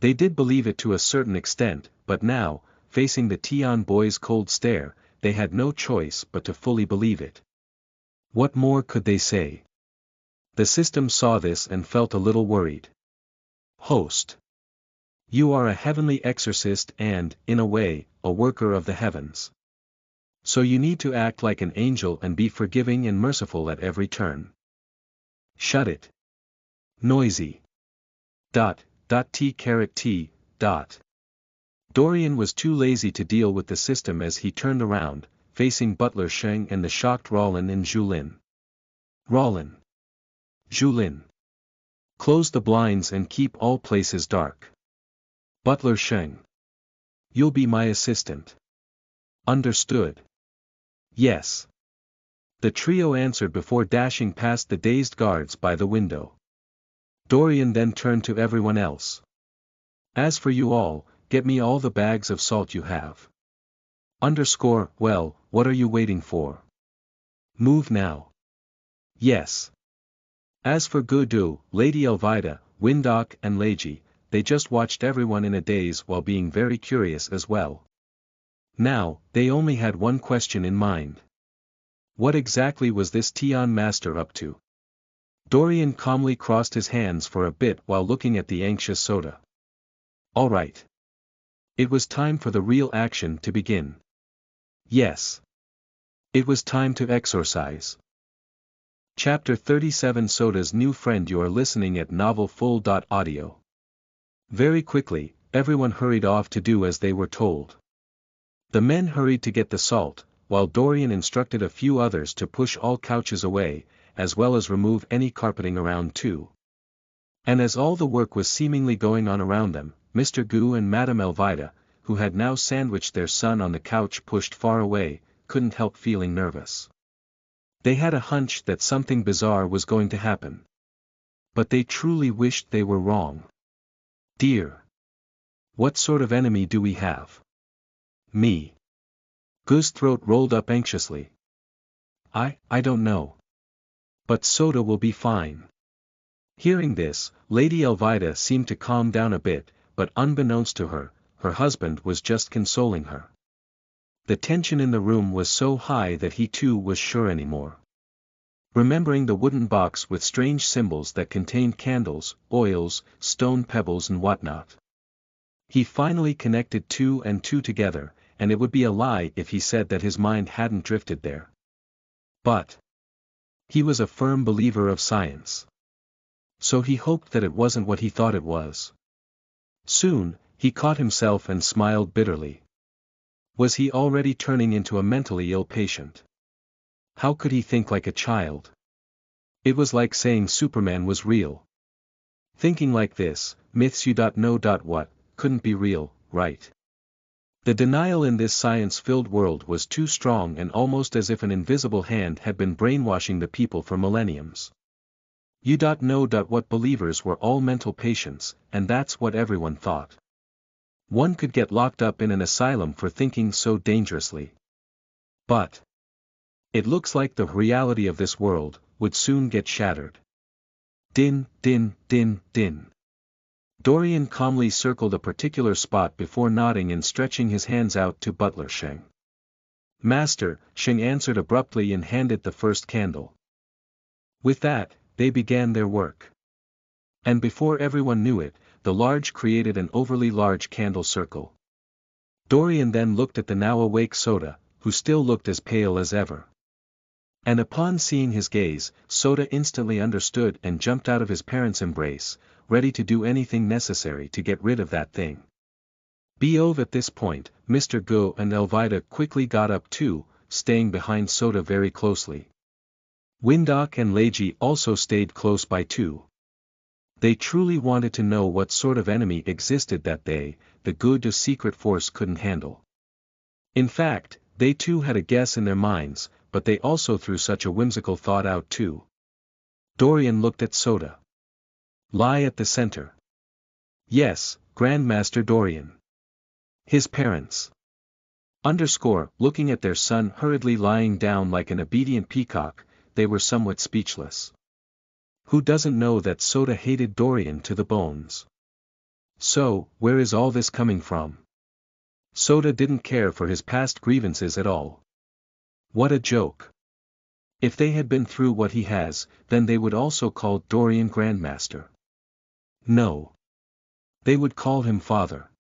They did believe it to a certain extent, but now, facing the Tian boys' cold stare, they had no choice but to fully believe it. What more could they say? The system saw this and felt a little worried. Host. You are a heavenly exorcist and, in a way, a worker of the heavens. So you need to act like an angel and be forgiving and merciful at every turn. Shut it. Noisy. T. Dorian was too lazy to deal with the system as he turned around, facing Butler Sheng and the shocked Rollin and Julin. Rollin. Julin. Close the blinds and keep all places dark. Butler Sheng. You'll be my assistant. Understood. Yes. The trio answered before dashing past the dazed guards by the window. Dorian then turned to everyone else. As for you all, get me all the bags of salt you have. Well, what are you waiting for? Move now. Yes. As for Gudu, Lady Elvira, Windok and Leiji, they just watched everyone in a daze while being very curious as well. Now, they only had one question in mind. What exactly was this Tian master up to? Dorian calmly crossed his hands for a bit while looking at the anxious Soda. All right. It was time for the real action to begin. Yes. It was time to exorcise. Chapter 37 Soda's New Friend. You are listening at novelfull.audio. Very quickly, everyone hurried off to do as they were told. The men hurried to get the salt, while Dorian instructed a few others to push all couches away, as well as remove any carpeting around too. And as all the work was seemingly going on around them, Mr. Gu and Madame Elvira, who had now sandwiched their son on the couch pushed far away, couldn't help feeling nervous. They had a hunch that something bizarre was going to happen. But they truly wished they were wrong. Dear. What sort of enemy do we have? Me. Gu's throat rolled up anxiously. I don't know. But Soda will be fine. Hearing this, Lady Elvira seemed to calm down a bit, but unbeknownst to her, her husband was just consoling her. The tension in the room was so high that he too was sure anymore. Remembering the wooden box with strange symbols that contained candles, oils, stone pebbles and whatnot. He finally connected 2 and 2 together, and it would be a lie if he said that his mind hadn't drifted there. But he was a firm believer of science. So he hoped that it wasn't what he thought it was. Soon, he caught himself and smiled bitterly. Was he already turning into a mentally ill patient? How could he think like a child? It was like saying Superman was real. Thinking like this, myths you know what, couldn't be real, right? The denial in this science-filled world was too strong and almost as if an invisible hand had been brainwashing the people for millenniums. You know what believers were all mental patients, and that's what everyone thought. One could get locked up in an asylum for thinking so dangerously. But it looks like the reality of this world would soon get shattered. Din, din, din, din. Dorian calmly circled a particular spot before nodding and stretching his hands out to butler Sheng. Master, Sheng answered abruptly and handed the first candle. With that, they began their work. And before everyone knew it, the large created an overly large candle circle. Dorian then looked at the now awake Sota, who still looked as pale as ever. And upon seeing his gaze, Sota instantly understood and jumped out of his parents' embrace, ready to do anything necessary to get rid of that thing. Beove at this point, Mr. Go and Elvida quickly got up too, staying behind Sota very closely. Windok and Leiji also stayed close by too. They truly wanted to know what sort of enemy existed that the good secret force couldn't handle. In fact, they too had a guess in their minds, but they also threw such a whimsical thought out too. Dorian looked at Sota. Lie at the center. Yes, Grandmaster Dorian. His parents. Looking at their son hurriedly lying down like an obedient peacock, they were somewhat speechless. Who doesn't know that Sota hated Dorian to the bones? So, where is all this coming from? Sota didn't care for his past grievances at all. What a joke. If they had been through what he has, then they would also call Dorian Grandmaster. No. They would call him father.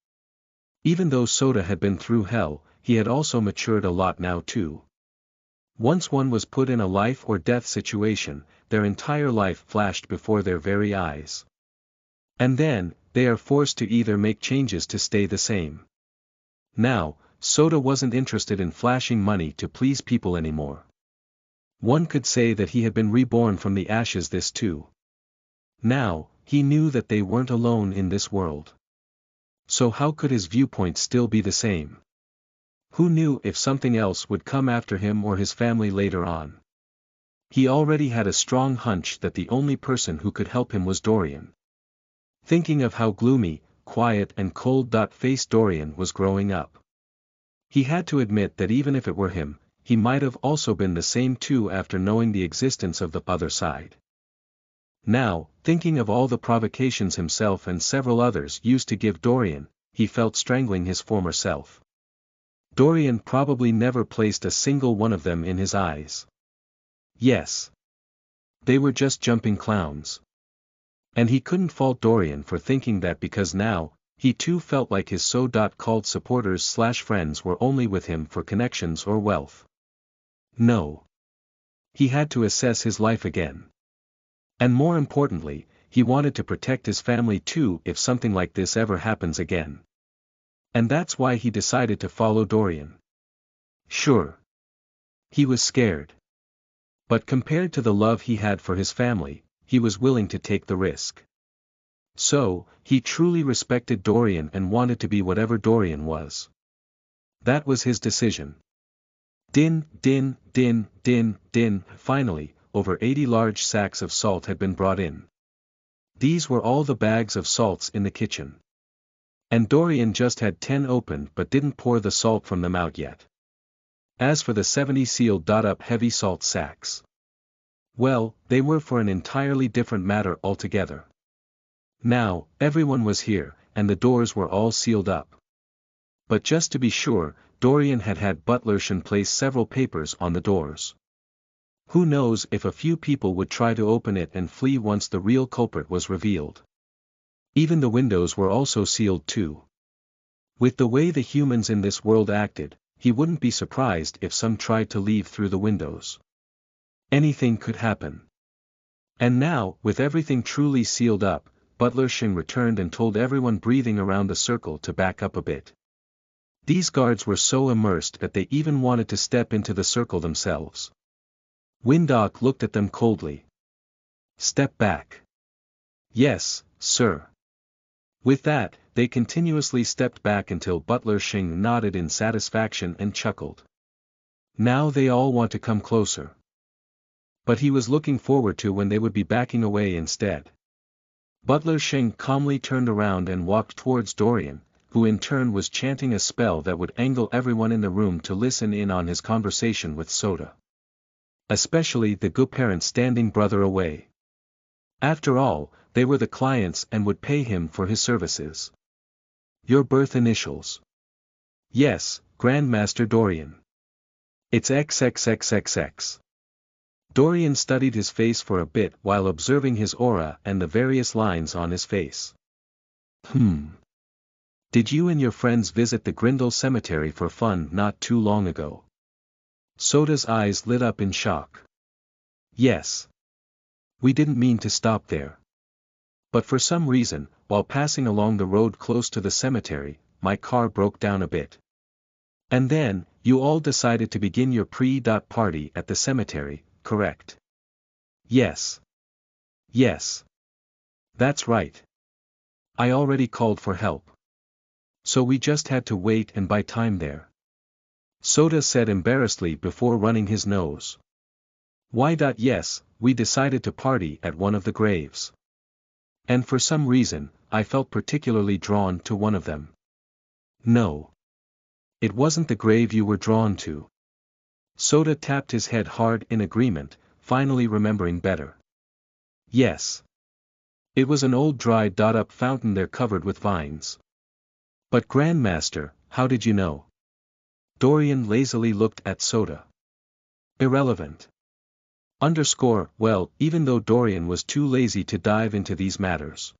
Even though Sota had been through hell, he had also matured a lot now too. Once one was put in a life or death situation, their entire life flashed before their very eyes. And then, they are forced to either make changes to stay the same. Now, Sota wasn't interested in flashing money to please people anymore. One could say that he had been reborn from the ashes this too. Now, he knew that they weren't alone in this world. So how could his viewpoint still be the same? Who knew if something else would come after him or his family later on? He already had a strong hunch that the only person who could help him was Dorian. Thinking of how gloomy, quiet and cold-faced Dorian was growing up. He had to admit that even if it were him, he might have also been the same too after knowing the existence of the other side. Now, thinking of all the provocations himself and several others used to give Dorian, he felt strangling his former self. Dorian probably never placed a single one of them in his eyes. Yes. They were just jumping clowns. And he couldn't fault Dorian for thinking that because now, he too felt like his so-called supporters/friends were only with him for connections or wealth. No. He had to assess his life again. And more importantly, he wanted to protect his family too if something like this ever happens again. And that's why he decided to follow Dorian. Sure. He was scared. But compared to the love he had for his family, he was willing to take the risk. So, he truly respected Dorian and wanted to be whatever Dorian was. That was his decision. Din, din, din, din, din. Finally, over 80 large sacks of salt had been brought in. These were all the bags of salts in the kitchen. And Dorian just had 10 open but didn't pour the salt from them out yet. As for the 70 sealed-up heavy salt sacks, well, they were for an entirely different matter altogether. Now, everyone was here, and the doors were all sealed up. But just to be sure, Dorian had Butler Shen place several papers on the doors. Who knows if a few people would try to open it and flee once the real culprit was revealed. Even the windows were also sealed too. With the way the humans in this world acted, he wouldn't be surprised if some tried to leave through the windows. Anything could happen. And now, with everything truly sealed up, Butler Shing returned and told everyone breathing around the circle to back up a bit. These guards were so immersed that they even wanted to step into the circle themselves. Windok looked at them coldly. Step back. Yes, sir. With that, they continuously stepped back until Butler Shing nodded in satisfaction and chuckled. Now they all want to come closer. But he was looking forward to when they would be backing away instead. Butler Shing calmly turned around and walked towards Dorian, who in turn was chanting a spell that would angle everyone in the room to listen in on his conversation with Sota. Especially the Gu parent standing brother away. After all, they were the clients and would pay him for his services. Your birth initials. Yes, Grandmaster Dorian. It's XXXXX. Dorian studied his face for a bit while observing his aura and the various lines on his face. Did you and your friends visit the Grindel Cemetery for fun not too long ago? Sota's eyes lit up in shock. Yes. We didn't mean to stop there. But for some reason, while passing along the road close to the cemetery, my car broke down a bit. And then, you all decided to begin your pre-party at the cemetery, correct? Yes. Yes. That's right. I already called for help. So we just had to wait and buy time there. Sota said embarrassedly before running his nose. Yes, we decided to party at one of the graves. And for some reason, I felt particularly drawn to one of them. No. It wasn't the grave you were drawn to. Sota tapped his head hard in agreement, finally remembering better. Yes. It was an old dried-up fountain there covered with vines. But Grandmaster, how did you know? Dorian lazily looked at Sota. Irrelevant. Well, even though Dorian was too lazy to dive into these matters.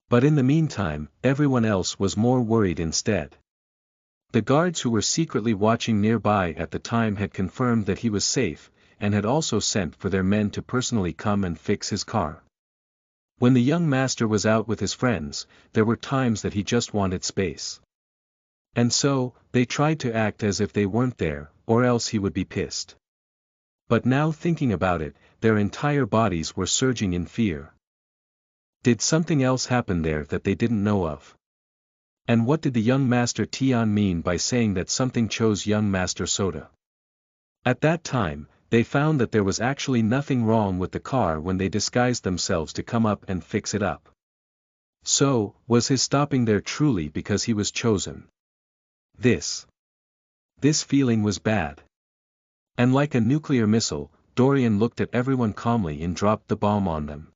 But in the meantime, everyone else was more worried instead. The guards who were secretly watching nearby at the time had confirmed that he was safe, and had also sent for their men to personally come and fix his car. When the young master was out with his friends, there were times that he just wanted space. And so, they tried to act as if they weren't there, or else he would be pissed. But now thinking about it, their entire bodies were surging in fear. Did something else happen there that they didn't know of? And what did the young Master Tian mean by saying that something chose young Master Sota? At that time, they found that there was actually nothing wrong with the car when they disguised themselves to come up and fix it up. So, was his stopping there truly because he was chosen? This feeling was bad. And like a nuclear missile, Dorian looked at everyone calmly and dropped the bomb on them.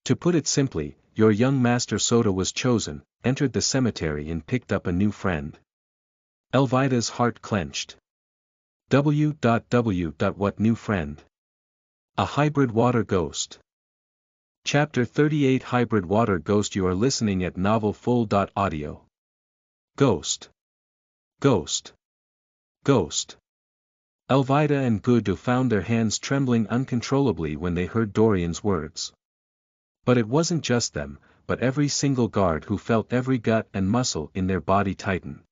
To put it simply, your young Master Sota was chosen, entered the cemetery and picked up a new friend. Elvida's heart clenched. What new friend? A hybrid water ghost. Chapter 38 Hybrid Water Ghost. You are listening at novelfull.audio. Ghost. Ghost. Ghost. Elvida and Gudu found their hands trembling uncontrollably when they heard Dorian's words. But it wasn't just them, but every single guard who felt every gut and muscle in their body tighten.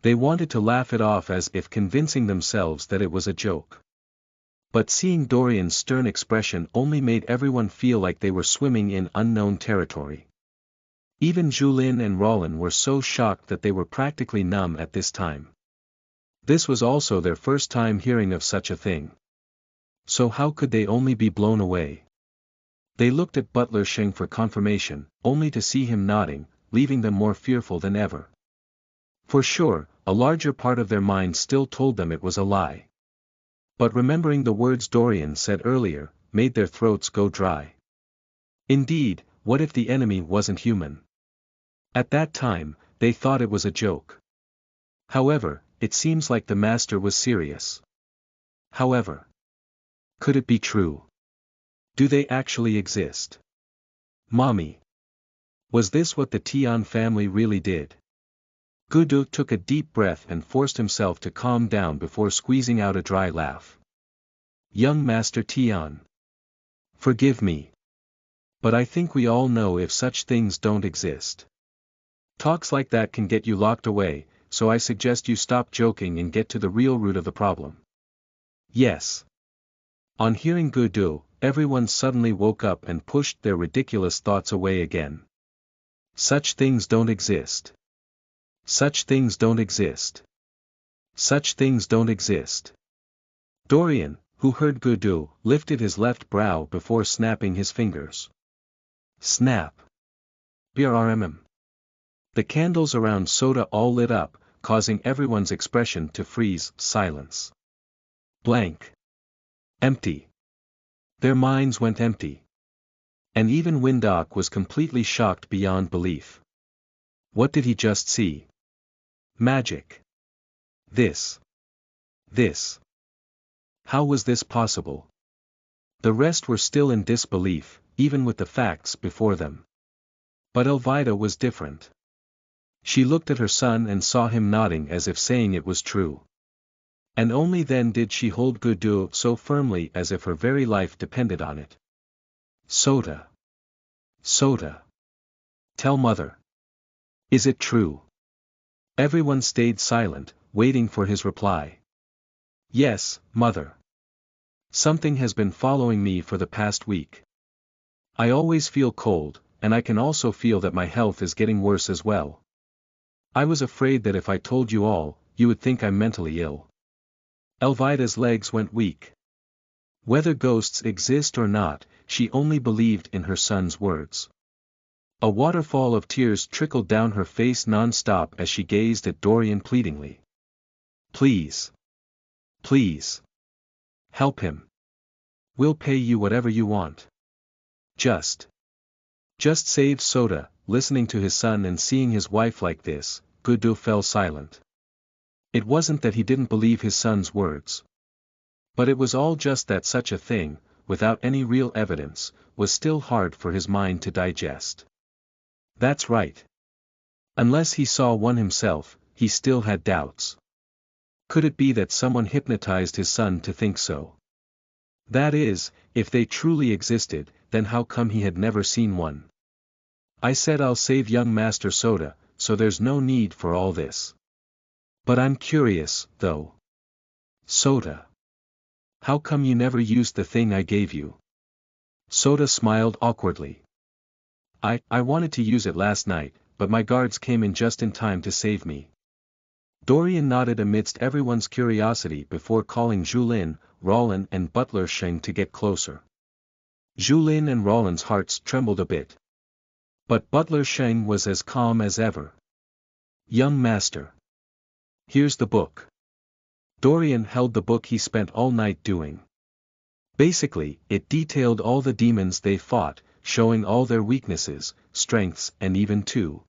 They wanted to laugh it off as if convincing themselves that it was a joke. But seeing Dorian's stern expression only made everyone feel like they were swimming in unknown territory. Even Julin and Rollin were so shocked that they were practically numb at this time. This was also their first time hearing of such a thing. So how could they only be blown away? They looked at Butler Shing for confirmation, only to see him nodding, leaving them more fearful than ever. For sure, a larger part of their minds still told them it was a lie. But remembering the words Dorian said earlier, made their throats go dry. Indeed, what if the enemy wasn't human? At that time, they thought it was a joke. However, it seems like the master was serious. However, could it be true? Do they actually exist? Mommy. Was this what the Tian family really did? Gudu took a deep breath and forced himself to calm down before squeezing out a dry laugh. Young Master Tian. Forgive me. But I think we all know if such things don't exist. Talks like that can get you locked away, so I suggest you stop joking and get to the real root of the problem. Yes. On hearing Gudu, everyone suddenly woke up and pushed their ridiculous thoughts away again. Such things don't exist. Such things don't exist. Such things don't exist. Dorian, who heard Gudu, lifted his left brow before snapping his fingers. Snap. BRRMM. The candles around Soda all lit up, causing everyone's expression to freeze. Silence. Blank. Empty. Their minds went empty. And even Windok was completely shocked beyond belief. What did he just see? Magic. This. How was this possible? The rest were still in disbelief, even with the facts before them. But Elvida was different. She looked at her son and saw him nodding as if saying it was true. And only then did she hold Gudu so firmly as if her very life depended on it. Soda. Soda. Tell mother. Is it true? Everyone stayed silent, waiting for his reply. Yes, mother. Something has been following me for the past week. I always feel cold, and I can also feel that my health is getting worse as well. I was afraid that if I told you all, you would think I'm mentally ill. Elvida's legs went weak. Whether ghosts exist or not, she only believed in her son's words. A waterfall of tears trickled down her face non-stop as she gazed at Dorian pleadingly. Please. Please. Help him. We'll pay you whatever you want. Just save Soda. Listening to his son and seeing his wife like this, Gudu fell silent. It wasn't that he didn't believe his son's words. But it was all just that such a thing, without any real evidence, was still hard for his mind to digest. That's right. Unless he saw one himself, he still had doubts. Could it be that someone hypnotized his son to think so? That is, if they truly existed, then how come he had never seen one? I said I'll save young Master Soda, so there's no need for all this. But I'm curious, though. Soda. How come you never used the thing I gave you? Soda smiled awkwardly. I wanted to use it last night, but my guards came in just in time to save me. Dorian nodded amidst everyone's curiosity before calling Julin, Rollin and Butler Sheng to get closer. Julin and Rollin's hearts trembled a bit. But Butler Sheng was as calm as ever. Young master. Here's the book. Dorian held the book he spent all night doing. Basically, it detailed all the demons they fought, showing all their weaknesses, strengths and even too.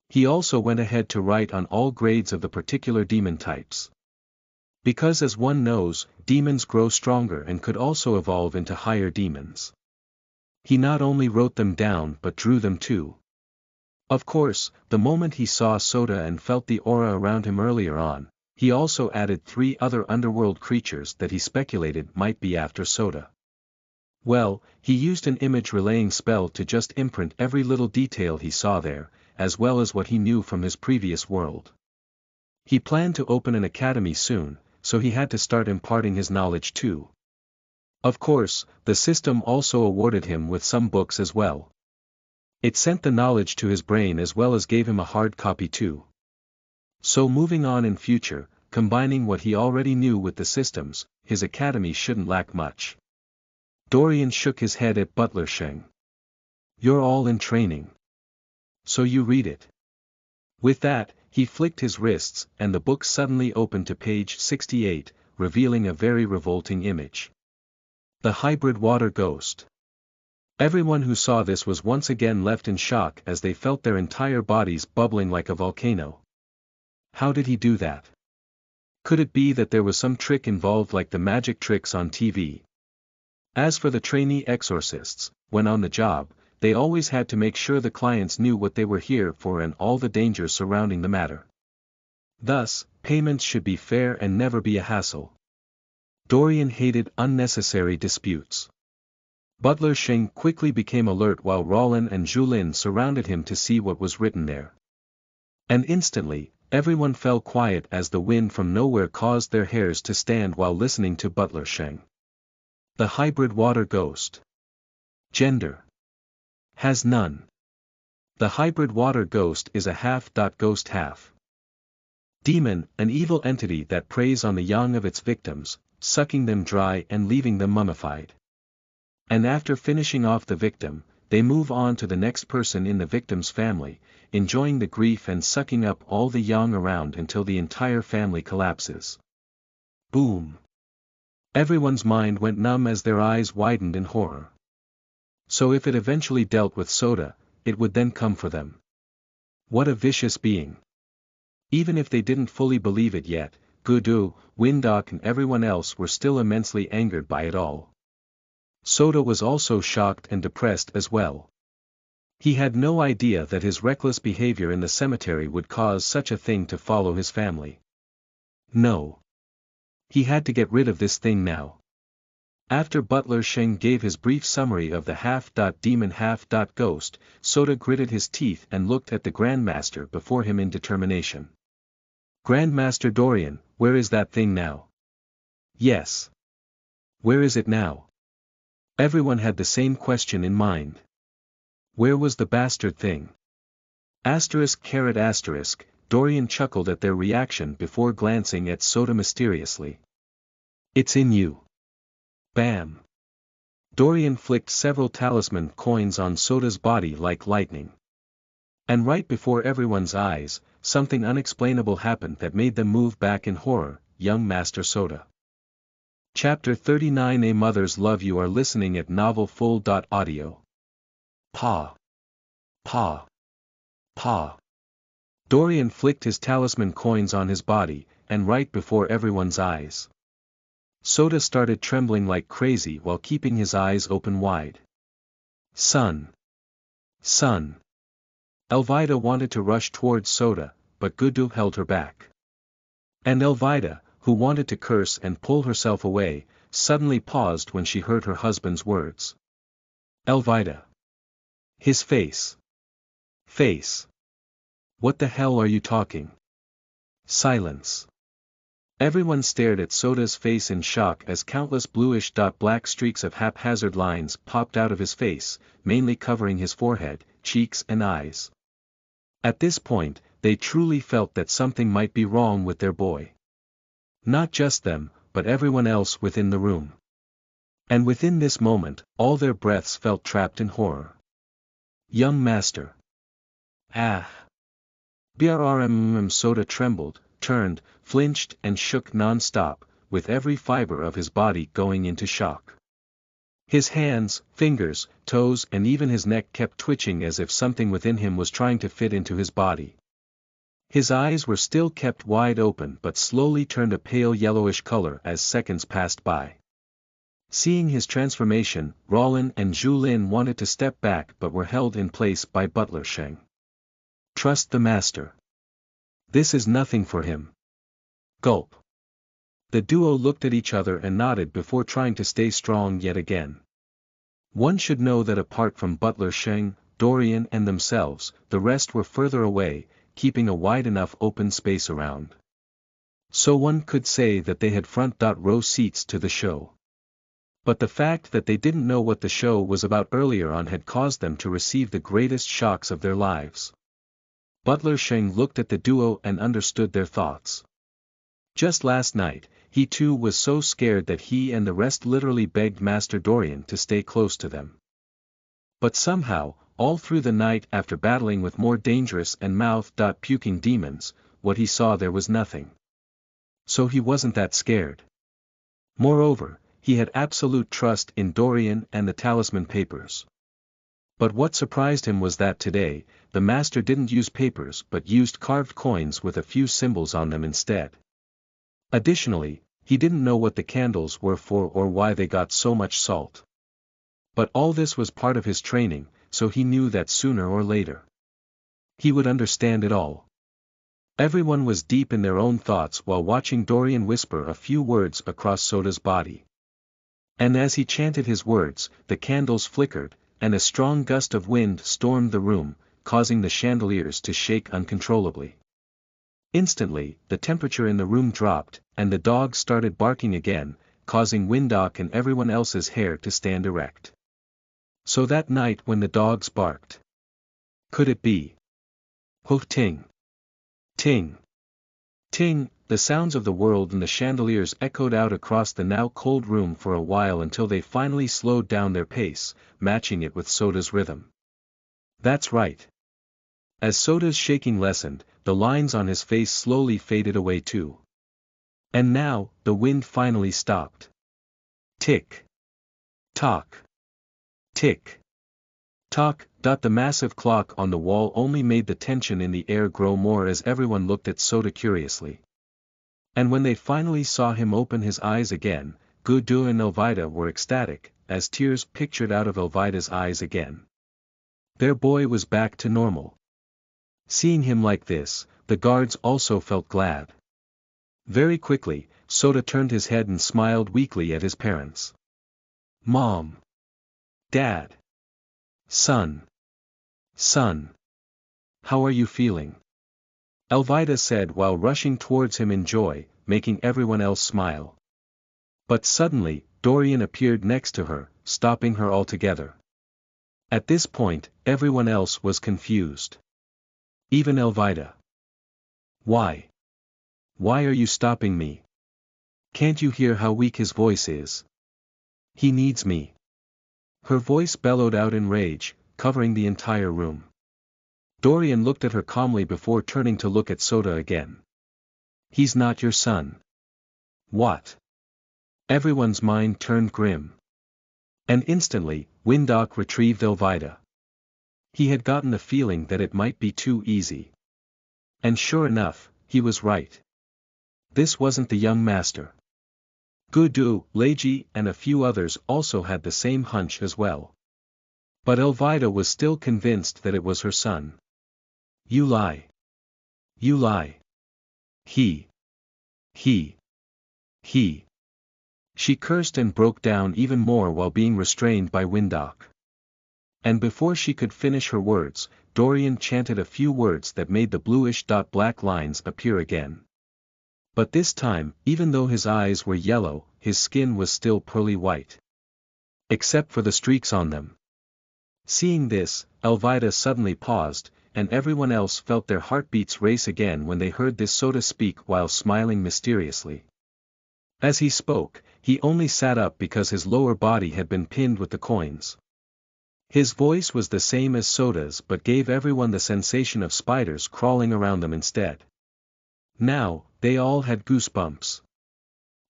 He also went ahead to write on all grades of the particular demon types. Because as one knows, demons grow stronger and could also evolve into higher demons. He not only wrote them down but drew them too. Of course, the moment he saw Soda and felt the aura around him earlier on, he also added 3 other underworld creatures that he speculated might be after Soda. Well, he used an image relaying spell to just imprint every little detail he saw there, as well as what he knew from his previous world. He planned to open an academy soon, so he had to start imparting his knowledge too. Of course, the system also awarded him with some books as well. It sent the knowledge to his brain as well as gave him a hard copy too. So moving on in future, combining what he already knew with the systems, his academy shouldn't lack much. Dorian shook his head at Butler Sheng. You're all in training. So you read it. With that, he flicked his wrists and the book suddenly opened to page 68, revealing a very revolting image. The hybrid water ghost. Everyone who saw this was once again left in shock as they felt their entire bodies bubbling like a volcano. How did he do that? Could it be that there was some trick involved like the magic tricks on TV? As for the trainee exorcists, when on the job, they always had to make sure the clients knew what they were here for and all the dangers surrounding the matter. Thus, payments should be fair and never be a hassle. Dorian hated unnecessary disputes. Butler Sheng quickly became alert while Rollin and Julin surrounded him to see what was written there. And instantly, everyone fell quiet as the wind from nowhere caused their hairs to stand while listening to Butler Sheng. The hybrid water ghost. Gender. Has none. The hybrid water ghost is a half-ghost half demon, an evil entity that preys on the young of its victims, sucking them dry and leaving them mummified. And after finishing off the victim, they move on to the next person in the victim's family, enjoying the grief and sucking up all the young around until the entire family collapses. Boom! Everyone's mind went numb as their eyes widened in horror. So if it eventually dealt with Sota, it would then come for them. What a vicious being! Even if they didn't fully believe it yet, Gudu, Windok and everyone else were still immensely angered by it all. Sota was also shocked and depressed as well. He had no idea that his reckless behavior in the cemetery would cause such a thing to follow his family. No. He had to get rid of this thing now. After Butler Sheng gave his brief summary of the half-demon half-ghost, Sota gritted his teeth and looked at the Grandmaster before him in determination. Grandmaster Dorian, where is that thing now? Yes. Where is it now? Everyone had the same question in mind. Where was the bastard thing? ****, Dorian chuckled at their reaction before glancing at Sota mysteriously. It's in you. Bam! Dorian flicked several talisman coins on Sota's body like lightning. And right before everyone's eyes, something unexplainable happened that made them move back in horror. Young Master Sota. Chapter 39. A Mother's Love. You are listening at novelfull.audio. Pa. Pa. Pa. Dorian flicked his talisman coins on his body, and right before everyone's eyes. Sota started trembling like crazy while keeping his eyes open wide. Son. Son. Elvida wanted to rush towards Sota, but Gudu held her back. And Elvida, who wanted to curse and pull herself away, suddenly paused when she heard her husband's words. Elvida. His face. Face. What the hell are you talking? Silence. Everyone stared at Sota's face in shock as countless bluish-black streaks of haphazard lines popped out of his face, mainly covering his forehead, cheeks and eyes. At this point, they truly felt that something might be wrong with their boy. Not just them, but everyone else within the room. And within this moment, all their breaths felt trapped in horror. Young Master. Ah. Sota trembled, turned, flinched and shook non-stop, with every fiber of his body going into shock. His hands, fingers, toes and even his neck kept twitching as if something within him was trying to fit into his body. His eyes were still kept wide open but slowly turned a pale yellowish color as seconds passed by. Seeing his transformation, Rollin and Julin wanted to step back but were held in place by Butler Sheng. Trust the master. This is nothing for him. Gulp. The duo looked at each other and nodded before trying to stay strong yet again. One should know that apart from Butler Sheng, Dorian and themselves, the rest were further away, keeping a wide enough open space around. So one could say that they had front-row seats to the show. But the fact that they didn't know what the show was about earlier on had caused them to receive the greatest shocks of their lives. Butler Sheng looked at the duo and understood their thoughts. Just last night, he too was so scared that he and the rest literally begged Master Dorian to stay close to them. But somehow, all through the night after battling with more dangerous and mouth-puking demons, what he saw there was nothing. So he wasn't that scared. Moreover, he had absolute trust in Dorian and the talisman papers. But what surprised him was that today, the master didn't use papers but used carved coins with a few symbols on them instead. Additionally, he didn't know what the candles were for or why they got so much salt. But all this was part of his training, so he knew that sooner or later he would understand it all. Everyone was deep in their own thoughts while watching Dorian whisper a few words across Sota's body. And as he chanted his words, the candles flickered, and a strong gust of wind stormed the room, causing the chandeliers to shake uncontrollably. Instantly, the temperature in the room dropped, and the dogs started barking again, causing Windok and everyone else's hair to stand erect. So that night when the dogs barked. Could it be? Ho ting! Ting! Ting! The sounds of the world and the chandeliers echoed out across the now cold room for a while until they finally slowed down their pace, matching it with Soda's rhythm. That's right. As Soda's shaking lessened, the lines on his face slowly faded away too. And now, the wind finally stopped. Tick. Tock. Tick. Tock. The massive clock on the wall only made the tension in the air grow more as everyone looked at Soda curiously. And when they finally saw him open his eyes again, Gudu and Elvida were ecstatic, as tears pictured out of Elvida's eyes again. Their boy was back to normal. Seeing him like this, the guards also felt glad. Very quickly, Soda turned his head and smiled weakly at his parents. Mom. Dad. Son. Son. How are you feeling? Elvida said while rushing towards him in joy, making everyone else smile. But suddenly, Dorian appeared next to her, stopping her altogether. At this point, everyone else was confused. Even Elvida. Why? Why are you stopping me? Can't you hear how weak his voice is? He needs me. Her voice bellowed out in rage, covering the entire room. Dorian looked at her calmly before turning to look at Soda again. He's not your son. What? Everyone's mind turned grim. And instantly, Windok retrieved Elvida. He had gotten the feeling that it might be too easy. And sure enough, he was right. This wasn't the young master. Gudu, Leiji, and a few others also had the same hunch as well. But Elvida was still convinced that it was her son. You lie. You lie. He. She cursed and broke down even more while being restrained by Windok. And before she could finish her words, Dorian chanted a few words that made the bluish-black lines appear again. But this time, even though his eyes were yellow, his skin was still pearly white. Except for the streaks on them. Seeing this, Elvida suddenly paused, and everyone else felt their heartbeats race again when they heard this Soda speak while smiling mysteriously. As he spoke, he only sat up because his lower body had been pinned with the coins. His voice was the same as Soda's but gave everyone the sensation of spiders crawling around them instead. Now, they all had goosebumps.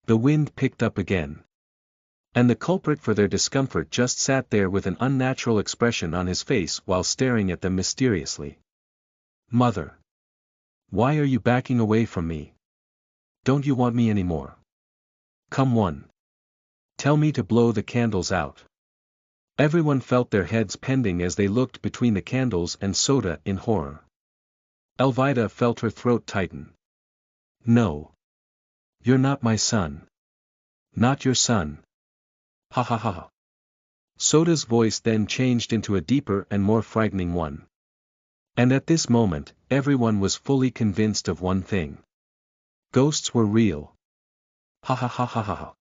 The wind picked up again. And the culprit for their discomfort just sat there with an unnatural expression on his face while staring at them mysteriously. Mother. Why are you backing away from me? Don't you want me anymore? Come on. Tell me to blow the candles out. Everyone felt their heads pending as they looked between the candles and Soda in horror. Elvida felt her throat tighten. No. You're not my son. Not your son. Ha ha ha. Soda's voice then changed into a deeper and more frightening one. And at this moment, everyone was fully convinced of one thing. Ghosts were real. Ha ha ha ha ha.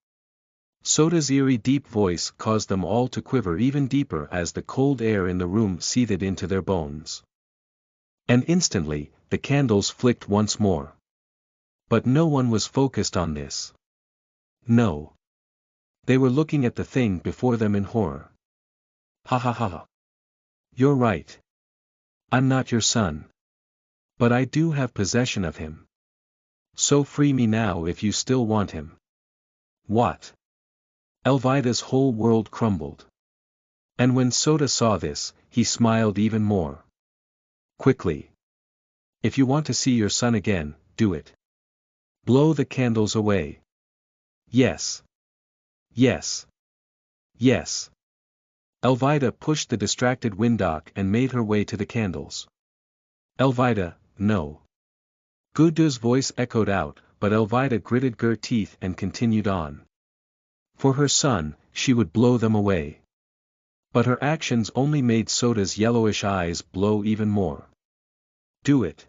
Soda's eerie deep voice caused them all to quiver even deeper as the cold air in the room seethed into their bones. And instantly, the candles flicked once more. But no one was focused on this. No. They were looking at the thing before them in horror. Ha ha ha ha. You're right. I'm not your son. But I do have possession of him. So free me now if you still want him. What? Elvida's whole world crumbled. And when Soda saw this, he smiled even more. Quickly. If you want to see your son again, do it. Blow the candles away. Yes. Yes. Yes. Elvida pushed the distracted Windok and made her way to the candles. Elvida, no. Gudu's voice echoed out, but Elvida gritted her teeth and continued on. For her son, she would blow them away. But her actions only made Soda's yellowish eyes blow even more. Do it.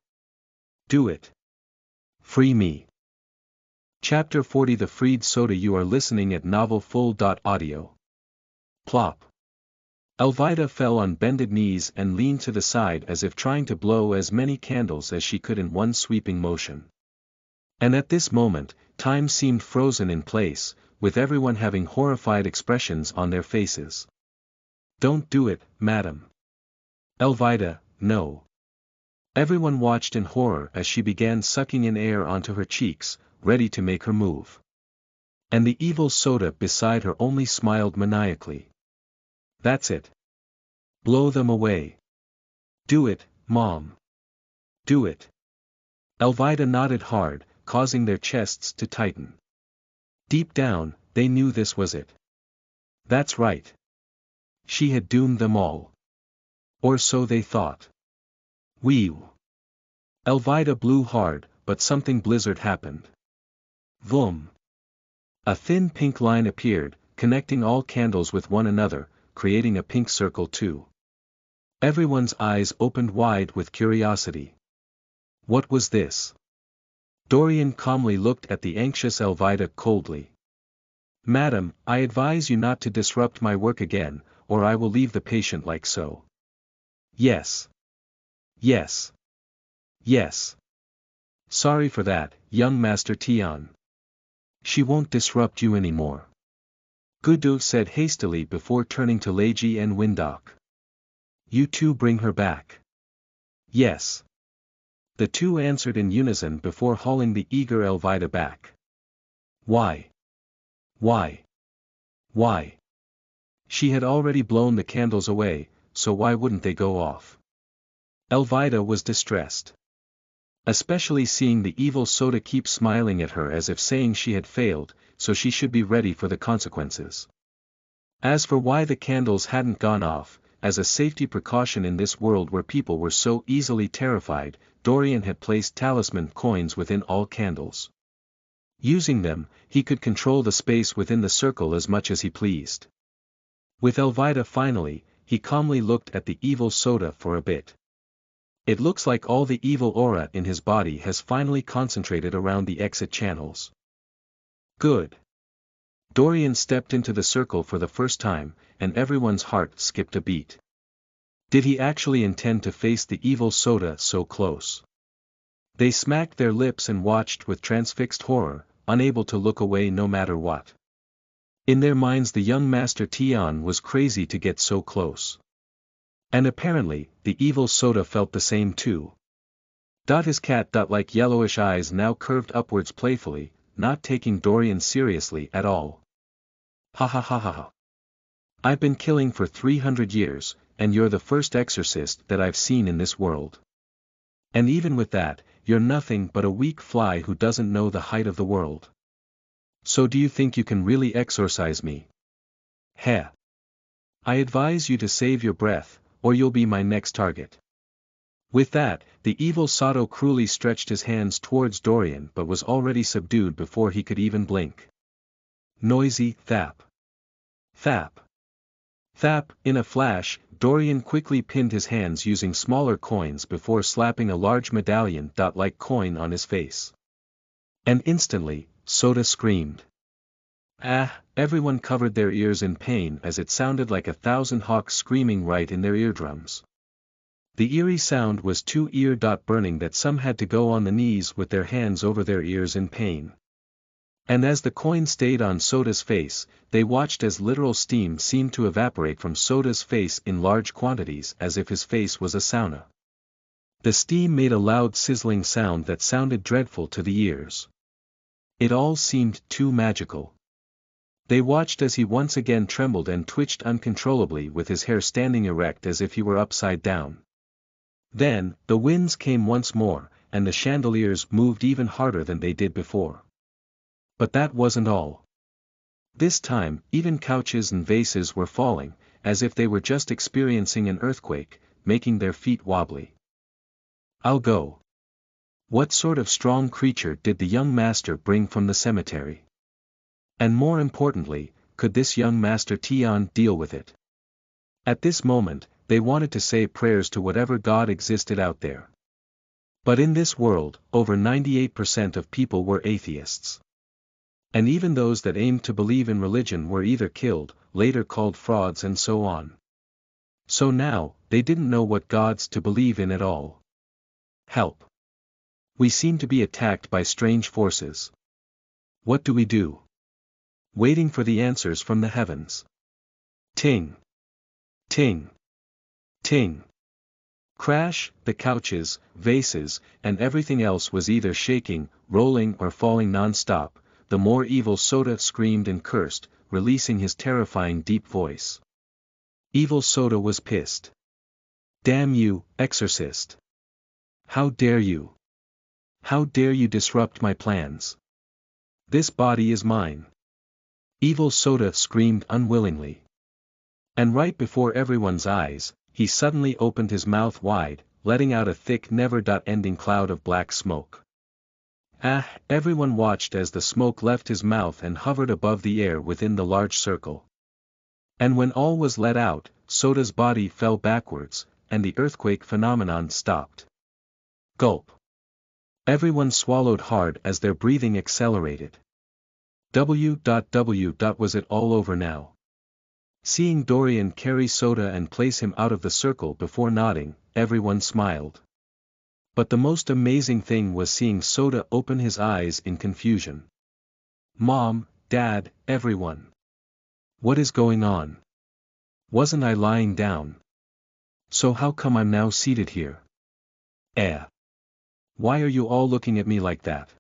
Do it. Free me. Chapter 40 The Freed Soda. You are listening at novelfull.audio. Plop. Elvida fell on bended knees and leaned to the side as if trying to blow as many candles as she could in one sweeping motion. And at this moment, time seemed frozen in place, with everyone having horrified expressions on their faces. Don't do it, madam. Elvida, no. Everyone watched in horror as she began sucking in air onto her cheeks, ready to make her move. And the evil Soda beside her only smiled maniacally. That's it. Blow them away. Do it, Mom. Do it. Elvida nodded hard, causing their chests to tighten. Deep down, they knew this was it. That's right. She had doomed them all. Or so they thought. Whew. Elvida blew hard, but something blizzard happened. Vroom. A thin pink line appeared, connecting all candles with one another, creating a pink circle too. Everyone's eyes opened wide with curiosity. What was this? Dorian calmly looked at the anxious Elvida coldly. Madam, I advise you not to disrupt my work again, or I will leave the patient like so. Yes. Yes. Yes. Sorry for that, young Master Tian. She won't disrupt you anymore. Gudu said hastily before turning to Leiji and Windok. You two bring her back. Yes. The two answered in unison before hauling the eager Elvida back. Why? Why? Why? She had already blown the candles away, so why wouldn't they go off? Elvida was distressed. Especially seeing the evil Soda keep smiling at her as if saying she had failed, so she should be ready for the consequences. As for why the candles hadn't gone off, as a safety precaution in this world where people were so easily terrified, Dorian had placed talisman coins within all candles. Using them, he could control the space within the circle as much as he pleased. With Elvida finally, he calmly looked at the evil Soda for a bit. It looks like all the evil aura in his body has finally concentrated around the exit channels. Good. Dorian stepped into the circle for the first time, and everyone's heart skipped a beat. Did he actually intend to face the evil Soda so close? They smacked their lips and watched with transfixed horror, unable to look away no matter what. In their minds the young Master Tian was crazy to get so close. And apparently, the evil Soda felt the same too. His cat-like yellowish eyes now curved upwards playfully, not taking Dorian seriously at all. Ha ha ha ha ha. I've been killing for 300 years, and you're the first exorcist that I've seen in this world. And even with that, you're nothing but a weak fly who doesn't know the height of the world. So do you think you can really exorcise me? Heh. I advise you to save your breath, or you'll be my next target. With that, the evil Sato cruelly stretched his hands towards Dorian but was already subdued before he could even blink. Noisy thap. Thap. Thap. In a flash, Dorian quickly pinned his hands using smaller coins before slapping a large medallion-like coin on his face. And instantly, Soda screamed. Ah! Everyone covered their ears in pain as it sounded like 1,000 hawks screaming right in their eardrums. The eerie sound was too ear-burning that some had to go on the knees with their hands over their ears in pain. And as the coin stayed on Soda's face, they watched as literal steam seemed to evaporate from Soda's face in large quantities as if his face was a sauna. The steam made a loud sizzling sound that sounded dreadful to the ears. It all seemed too magical. They watched as he once again trembled and twitched uncontrollably with his hair standing erect as if he were upside down. Then, the winds came once more, and the chandeliers moved even harder than they did before. But that wasn't all. This time, even couches and vases were falling, as if they were just experiencing an earthquake, making their feet wobbly. I'll go. What sort of strong creature did the young master bring from the cemetery? And more importantly, could this young Master Tian deal with it? At this moment, they wanted to say prayers to whatever God existed out there. But in this world, over 98% of people were atheists. And even those that aimed to believe in religion were either killed, later called frauds and so on. So now, they didn't know what gods to believe in at all. Help! We seem to be attacked by strange forces. What do we do? Waiting for the answers from the heavens. Ting! Ting! Ting! Crash, the couches, vases, and everything else was either shaking, rolling or falling non-stop. The more evil Sota screamed and cursed, releasing his terrifying deep voice. Evil Sota was pissed. Damn you, exorcist! How dare you? How dare you disrupt my plans? This body is mine. Evil Sota screamed unwillingly. And right before everyone's eyes, he suddenly opened his mouth wide, letting out a thick never-ending cloud of black smoke. Everyone watched as the smoke left his mouth and hovered above the air within the large circle. And when all was let out, Sota's body fell backwards, and the earthquake phenomenon stopped. Gulp. Everyone swallowed hard as their breathing accelerated. Was it all over now? Seeing Dorian carry Sota and place him out of the circle before nodding, everyone smiled. But the most amazing thing was seeing Sota open his eyes in confusion. Mom, Dad, everyone. What is going on? Wasn't I lying down? So how come I'm now seated here? Why are you all looking at me like that?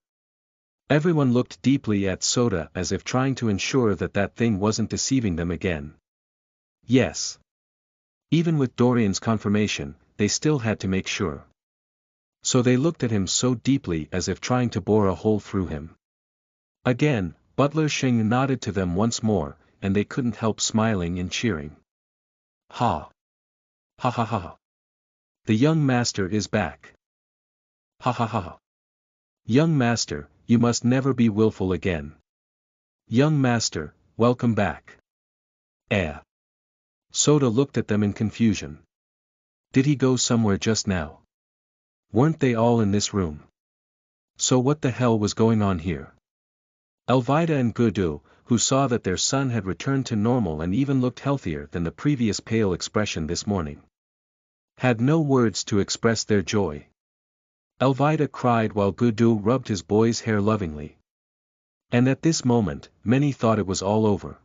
Everyone looked deeply at Sota as if trying to ensure that that thing wasn't deceiving them again. Yes. Even with Dorian's confirmation, they still had to make sure. So they looked at him so deeply as if trying to bore a hole through him. Again, Butler Shing nodded to them once more, and they couldn't help smiling and cheering. Ha! Ha ha ha! The young master is back! Ha ha ha! Young master, you must never be willful again. Young master, welcome back. Sota looked at them in confusion. Did he go somewhere just now? Weren't they all in this room? So what the hell was going on here? Elvida and Gudu, who saw that their son had returned to normal and even looked healthier than the previous pale expression this morning, had no words to express their joy. Elvida cried while Gudu rubbed his boy's hair lovingly. And at this moment, many thought it was all over.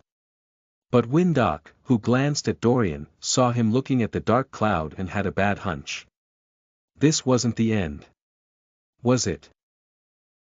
But Windok, who glanced at Dorian, saw him looking at the dark cloud and had a bad hunch. This wasn't the end. Was it?